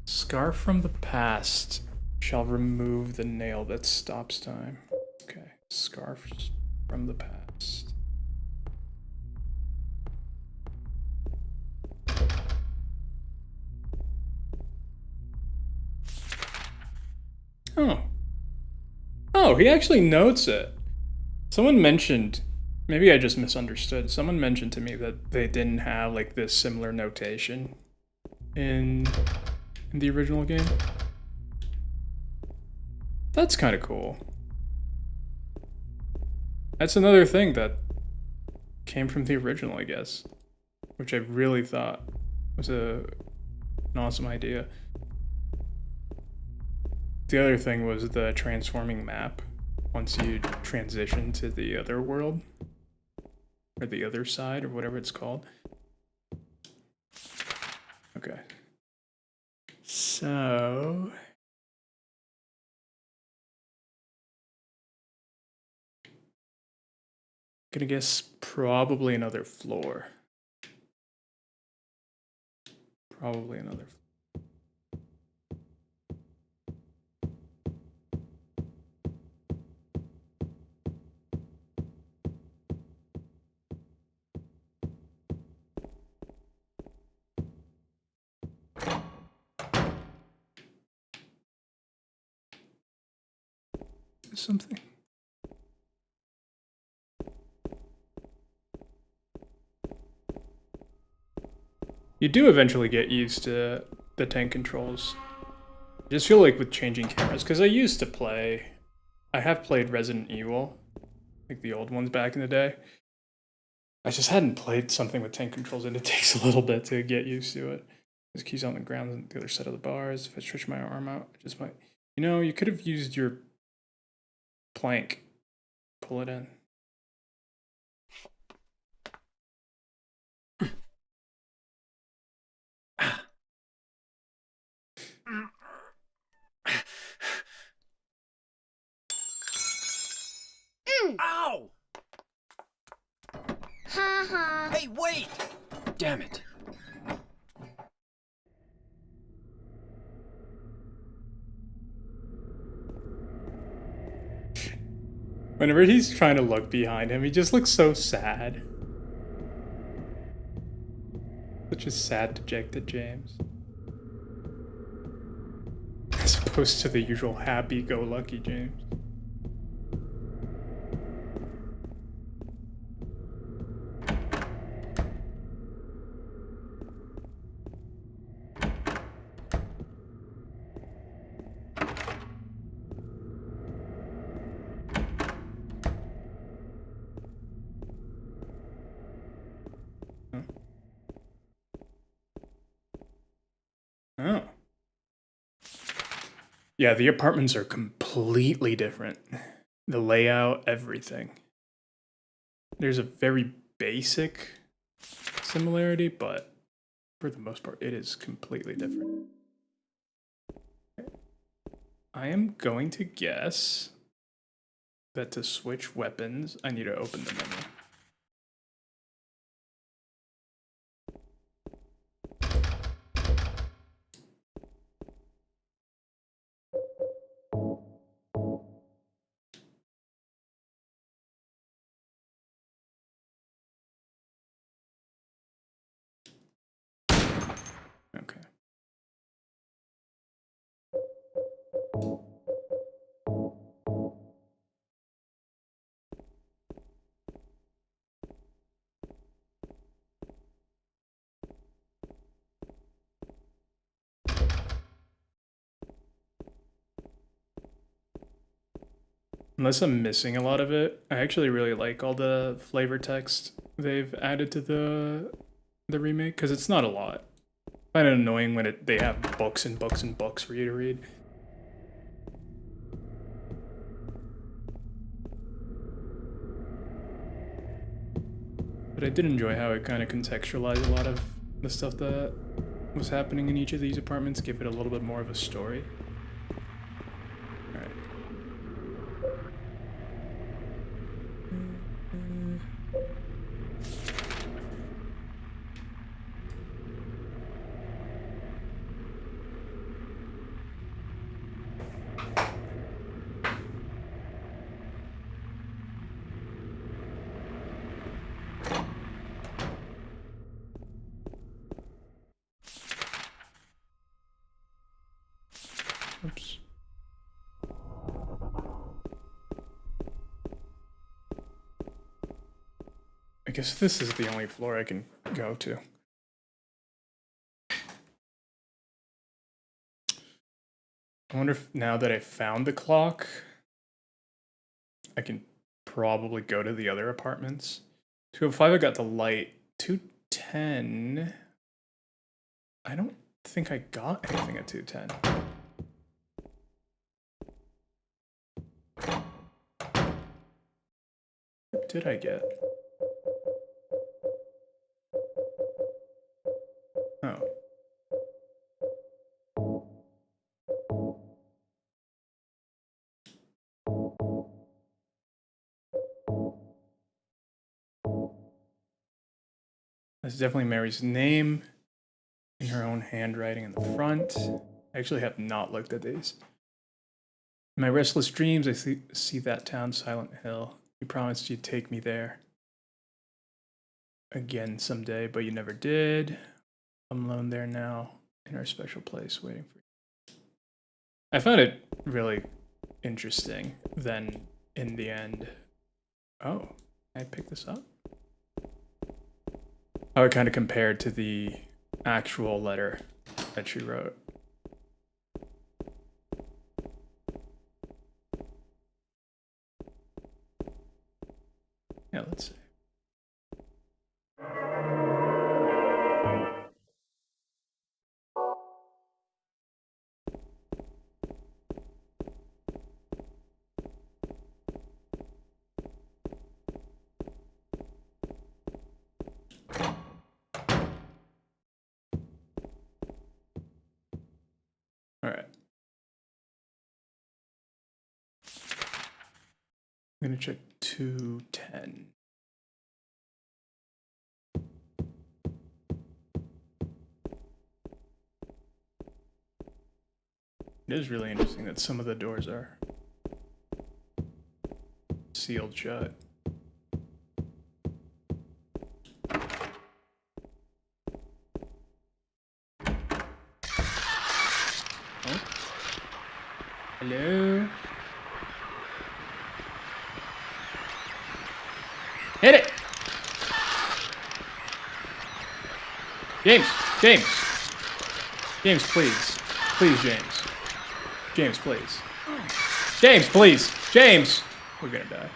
Scar from the past shall remove the nail that stops time. Okay. Scar from the past. Oh. Oh, he actually notes it. Someone mentioned, maybe I just misunderstood. Someone mentioned to me that they didn't have like this similar notation in the original game. That's kind of cool. That's another thing that came from the original, I guess, which I really thought was an awesome idea. The other thing was the transforming map once you transition to the other world, or the other side, or whatever it's called. Okay. So... gonna guess probably another floor. Probably another floor. Something. You do eventually get used to the tank controls. I just feel like with changing cameras, because I have played Resident Evil, like the old ones back in the day. I just hadn't played something with tank controls, and it takes a little bit to get used to it. There's keys on the ground on the other side of the bars. If I stretch my arm out, I just might... You know, you could have used your plank. Pull it in. Ow! Hey, wait! Damn it. Whenever he's trying to look behind him, he just looks so sad. Such a sad, dejected James. As opposed to the usual happy-go-lucky James. Oh. Yeah, the apartments are completely different. The layout, everything. There's a very basic similarity, but for the most part, it is completely different. I am going to guess that to switch weapons, I need to open the menu. unless I'm missing a lot of it, I actually really like all the flavor text they've added to the remake, because it's not a lot. I find it annoying when they have books and books and books for you to read. But I did enjoy how it kind of contextualized a lot of the stuff that was happening in each of these apartments, give it a little bit more of a story. Alright. Oops. I guess this is the only floor I can go to. I wonder if now that I found the clock, I can probably go to the other apartments. 205, I got the light. 210, I don't think I got anything at 210. What did I get? Oh. That's definitely Mary's name in her own handwriting in the front. I actually have not looked at these. In my restless dreams, I see that town, Silent Hill. You promised you'd take me there again someday, but you never did. I'm alone there now, in our special place, waiting for you. I found it really interesting. Then, in the end, oh, can I pick this up? How it kind of compared to the actual letter that she wrote. Yeah, let's see. All right. I'm gonna check 210. It is really interesting that some of the doors are sealed shut. Oh. Hello? Hit it! James! James! James, please. Please, James. James, please. James, please! James! We're gonna die.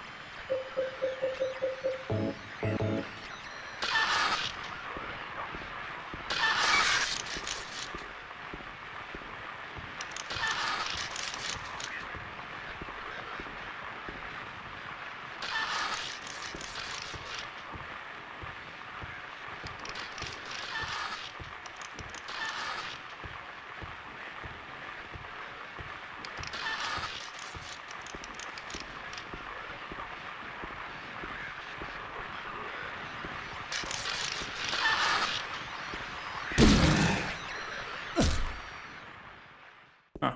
Huh.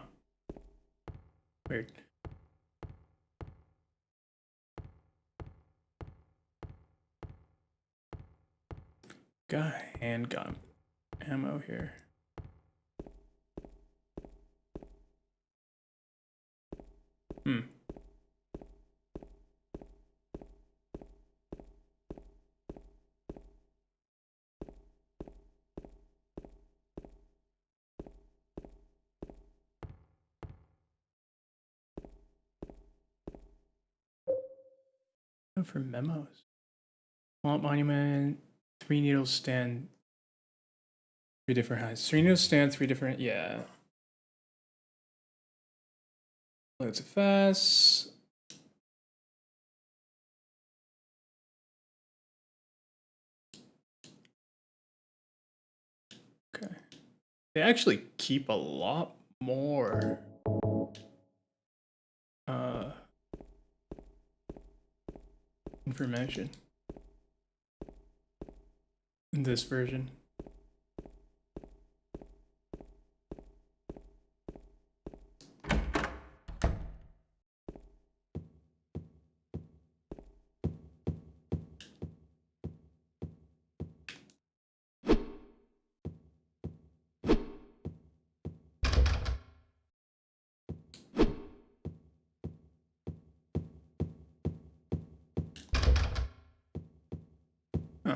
Weird. Got handgun ammo here. Hmm. Oh, for memos. Swamp Monument, 3 needles stand 3 different heights. 3 needles stand 3 different, yeah. Loads it fast. Okay. They actually keep a lot more information in this version. Huh.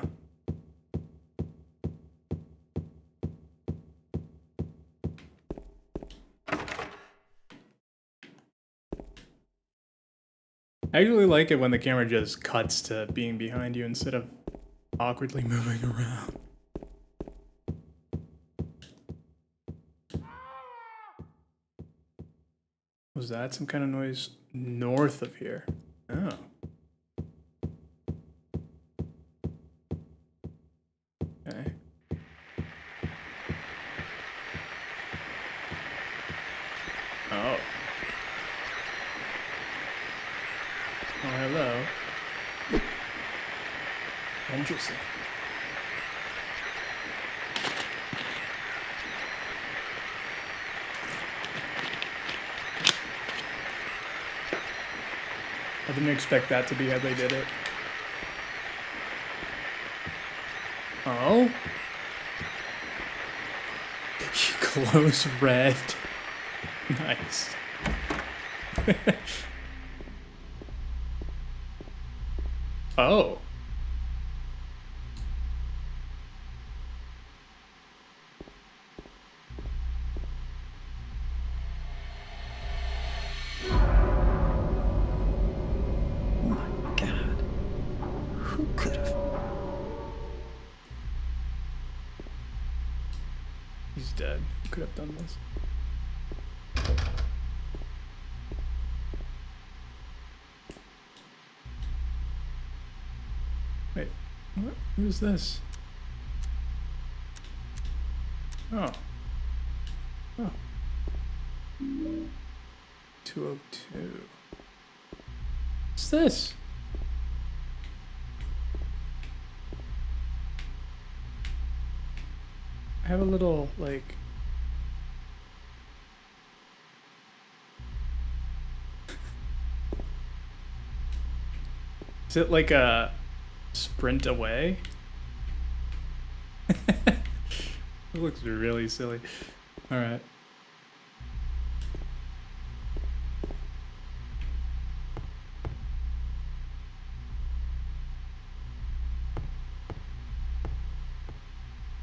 I usually like it when the camera just cuts to being behind you instead of awkwardly moving around. Was that some kind of noise north of here? Oh. Okay. Oh. Oh, hello. Interesting. I didn't expect that to be how they did it. Oh? Close red. Nice. Oh. Oh my god. Who could have? He's dead. Could have done this. Wait, what is this? Oh. Oh. 202. What's this? I have a little, like... Is it like a sprint away? It looks really silly. Alright.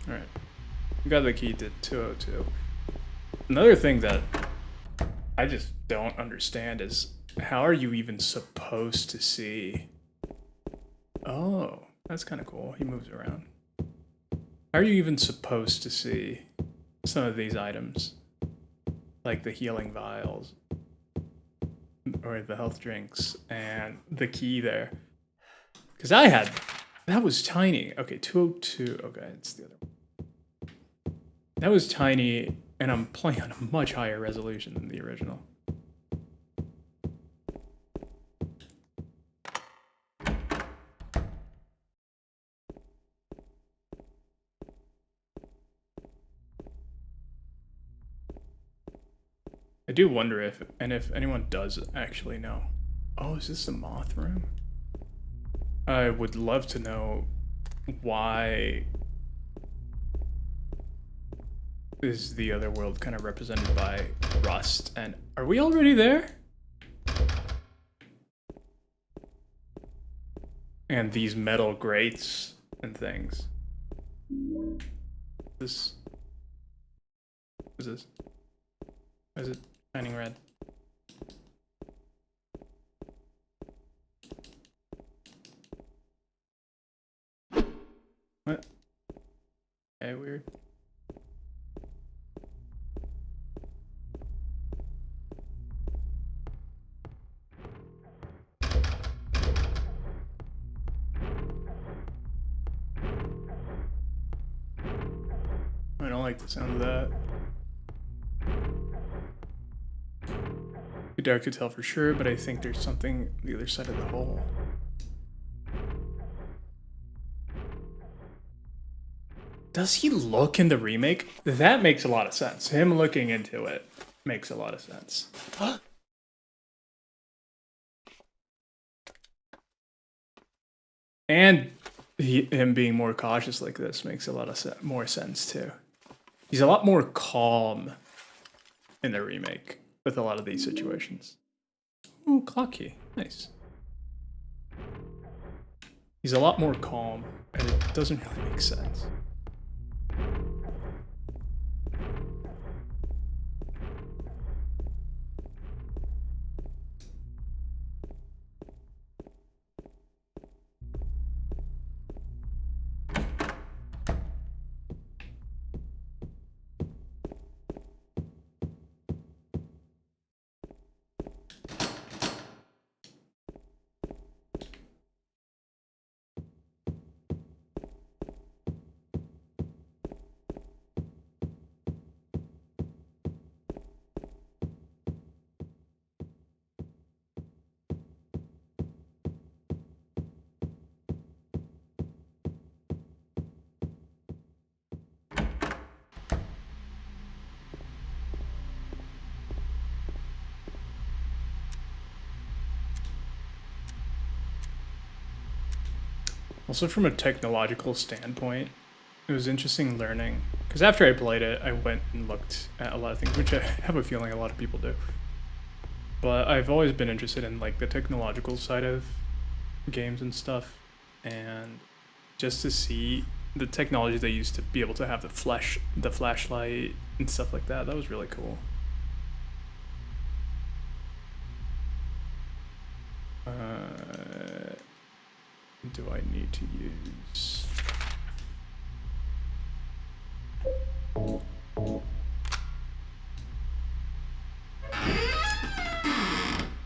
Alright. We got the key to 202. Another thing that I just don't understand is how are you even supposed to see? Oh, that's kind of cool. He moves around. How are you even supposed to see some of these items? Like the healing vials. Or the health drinks. And the key there. Because I had... That was tiny. Okay, 202. Okay, it's the other one. That was tiny, and I'm playing on a much higher resolution than the original. I do wonder if anyone does actually know. Oh, is this the moth room? I would love to know why is the other world kind of represented by rust, and are we already there? And these metal grates and things. This... What is this? Why is it shining red? Okay, weird. I don't like the sound of that. Too dark to tell for sure, but I think there's something the other side of the hole. Does he look in the remake? That makes a lot of sense. Him looking into it makes a lot of sense. And him being more cautious like this makes a lot of more sense too. He's a lot more calm in the remake with a lot of these situations. Ooh, clock key. Nice. He's a lot more calm, and it doesn't really make sense. Also, from a technological standpoint, it was interesting learning. Because after I played it, I went and looked at a lot of things, which I have a feeling a lot of people do. But I've always been interested in like the technological side of games and stuff, and just to see the technology they used to be able to have the flashlight and stuff like that. That was really cool. Do I need to use?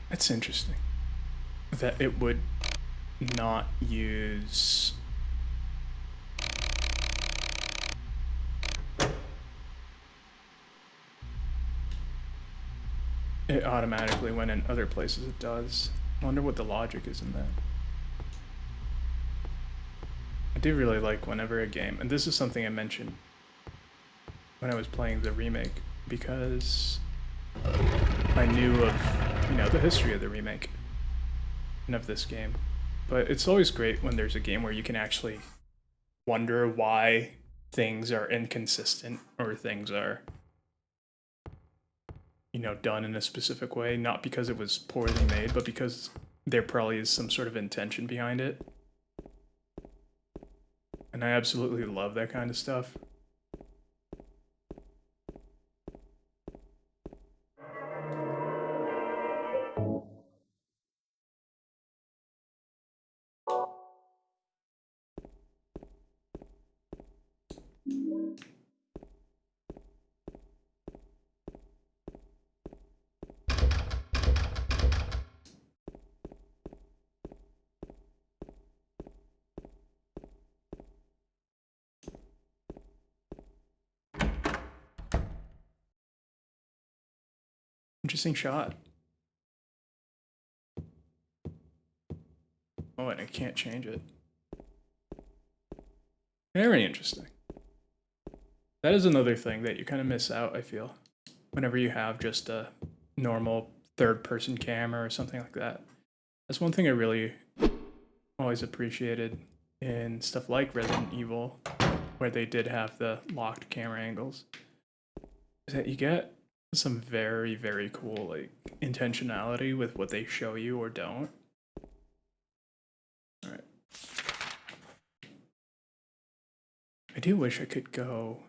That's interesting. That it would not use. It automatically, when in other places it does. I wonder what the logic is in that. I do really like whenever a game, and this is something I mentioned when I was playing the remake, because I knew of, the history of the remake and of this game. But it's always great when there's a game where you can actually wonder why things are inconsistent or things are, done in a specific way, not because it was poorly made, but because there probably is some sort of intention behind it. And I absolutely love that kind of stuff. Interesting shot. Oh, and I can't change it. Very interesting. That is another thing that you kind of miss out, I feel, whenever you have just a normal third-person camera or something like that. That's one thing I really always appreciated in stuff like Resident Evil, where they did have the locked camera angles, is that you get some very, very cool like intentionality with what they show you or don't. All right. I do wish I could go.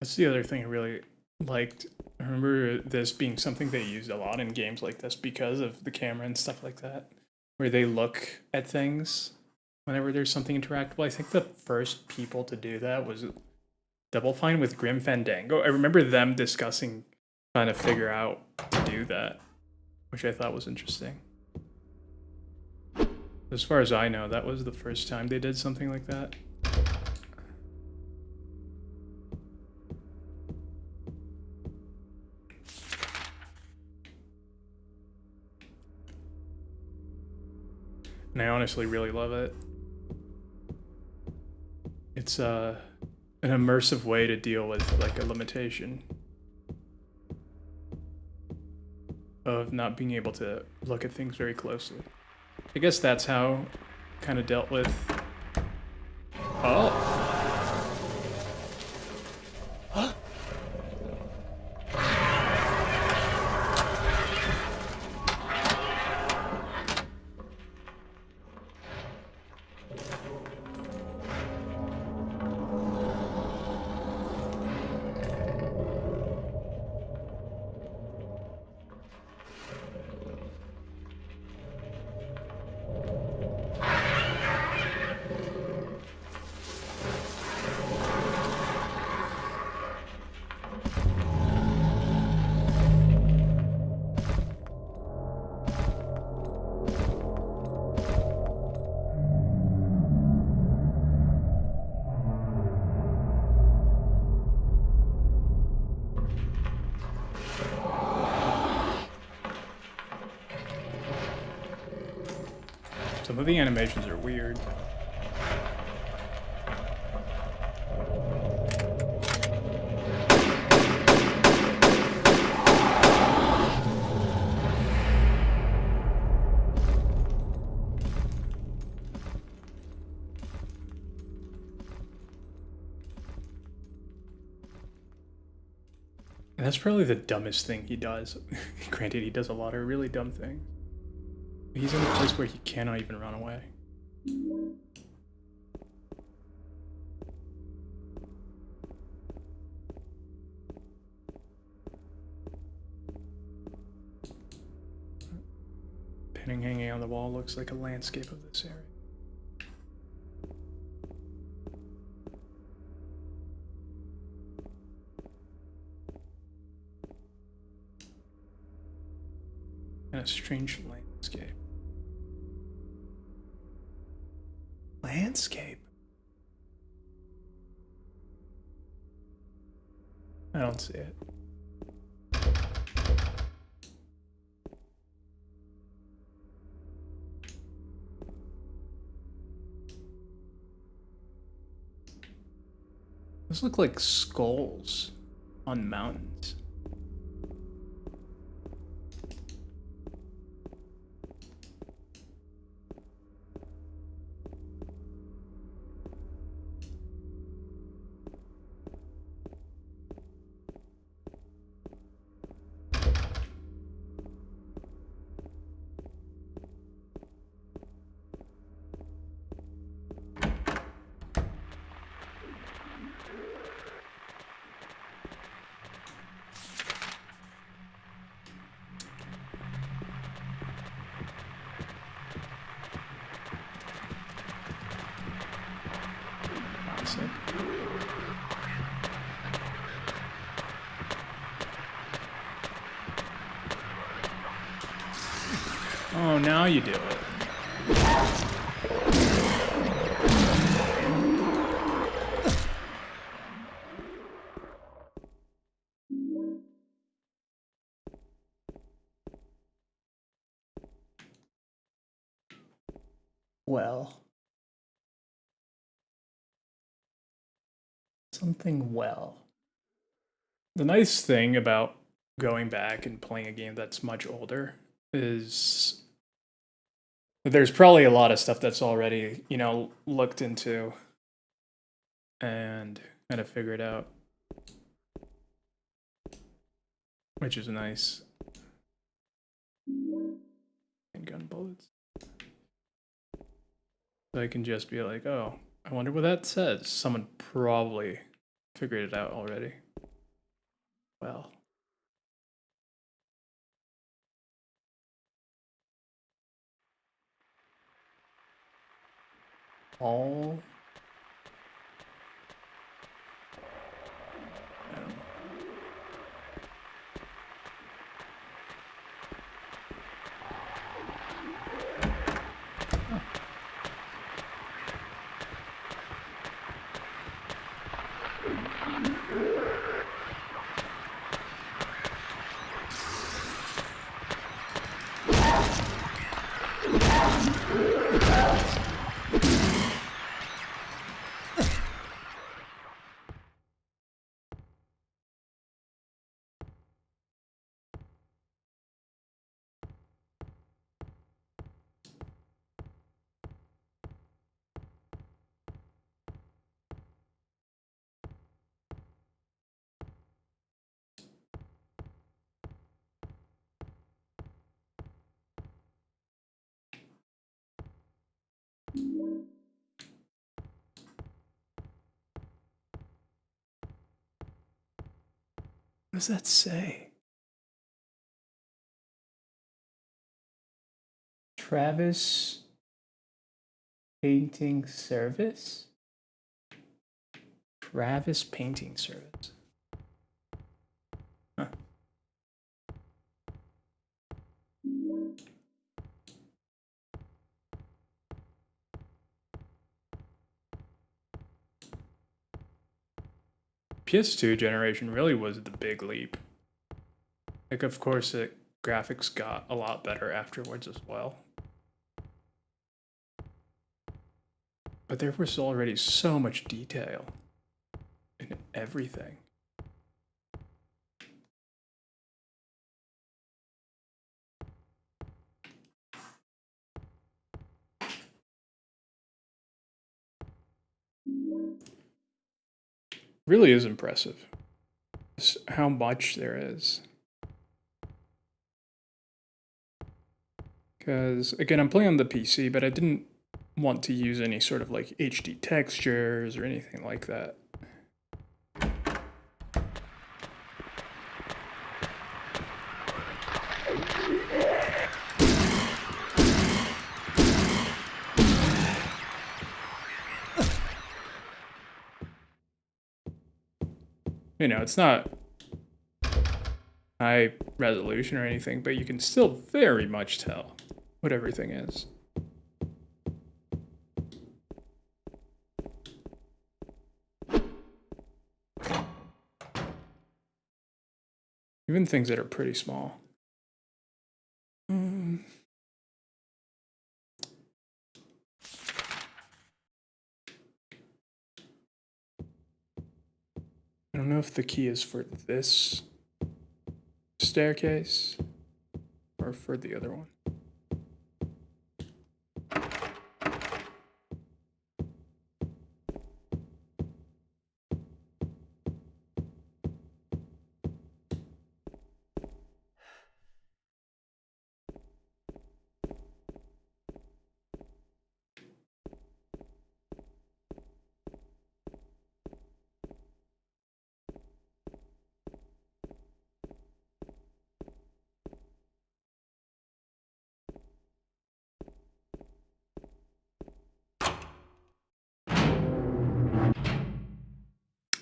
That's the other thing I really liked. I remember this being something they used a lot in games like this because of the camera and stuff like that, where they look at things whenever there's something interactable. I think the first people to do that was Double Fine with Grim Fandango. I remember them discussing trying to figure out to do that, which I thought was interesting. As far as I know, that was the first time they did something like that. And I honestly really love it. It's an immersive way to deal with like a limitation of not being able to look at things very closely. I guess that's how I kind of dealt with. Oh. Some of the animations are weird. And that's probably the dumbest thing he does. Granted, he does a lot of really dumb things. He's in a place where he cannot even run away. Painting hanging on the wall looks like a landscape of this area. And a strange landscape. Landscape? I don't see it. Those look like skulls on mountains. Classic. Oh, now you do it. Well. Something well. The nice thing about going back and playing a game that's much older is there's probably a lot of stuff that's already, looked into and kind of figured out, which is nice. And gun bullets. So I can just be like, oh, I wonder what that says. Someone probably figured it out already. well. All. I don't know. What does that say? Travis Painting Service? Travis Painting Service. Huh. PS2 generation really was the big leap. Like, of course, the graphics got a lot better afterwards as well. But there was already so much detail in everything. Really is impressive. Just how much there is. Because, again, I'm playing on the PC, but I didn't want to use any sort of like HD textures or anything like that. You know, it's not high resolution or anything, but you can still very much tell what everything is. Even things that are pretty small. I don't know if the key is for this staircase or for the other one.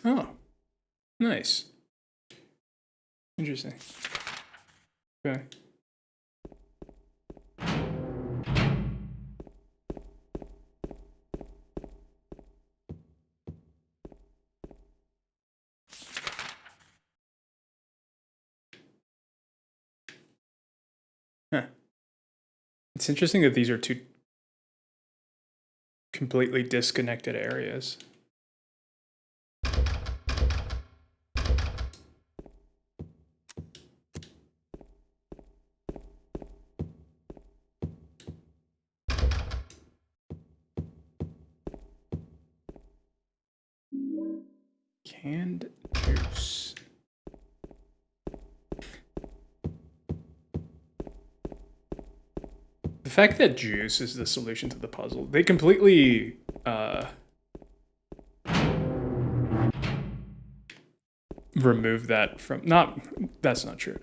Oh, nice. Interesting. Okay. Huh. It's interesting that these are two completely disconnected areas. Canned juice. The fact that juice is the solution to the puzzle, they completely remove that from. Not that's not true.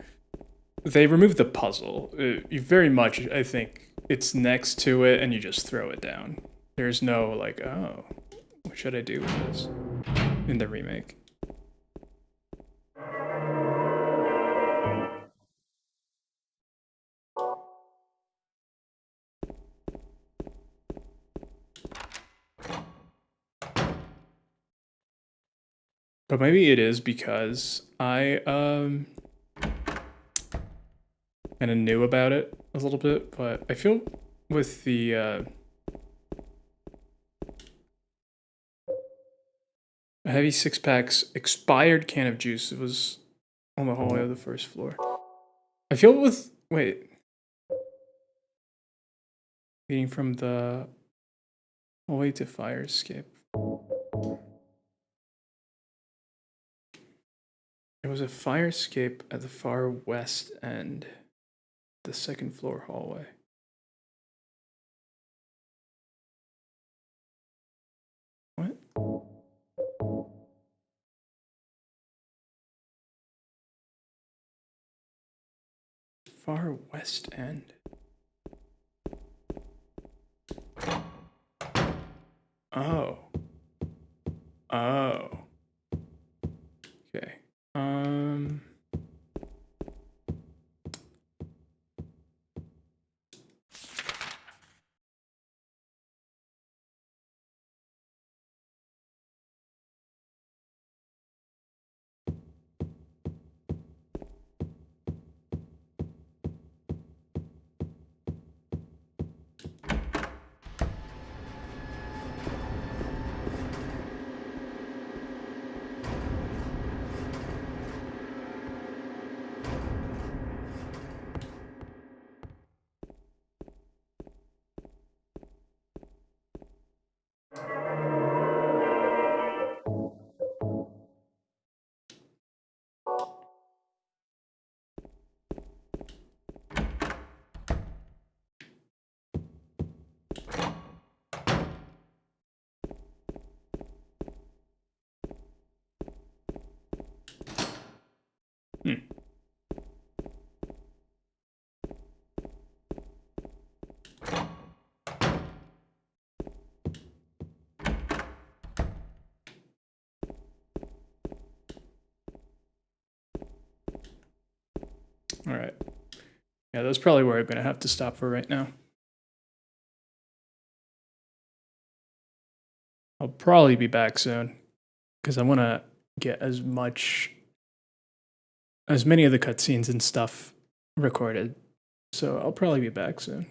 They remove the puzzle. You very much, I think, it's next to it, and you just throw it down. There's no like, oh, what should I do with this in the remake? But maybe it is because I kind of knew about it a little bit, but I feel with the a heavy 6-pack's expired can of juice, it was on the hallway of the first floor. I feel with leading from the hallway to fire escape. There was a fire escape at the far west end, the second floor hallway. What? Far west end. Oh. Oh. Okay. All right. Yeah, that's probably where I'm going to have to stop for right now. I'll probably be back soon because I want to get as many of the cutscenes and stuff recorded. So I'll probably be back soon.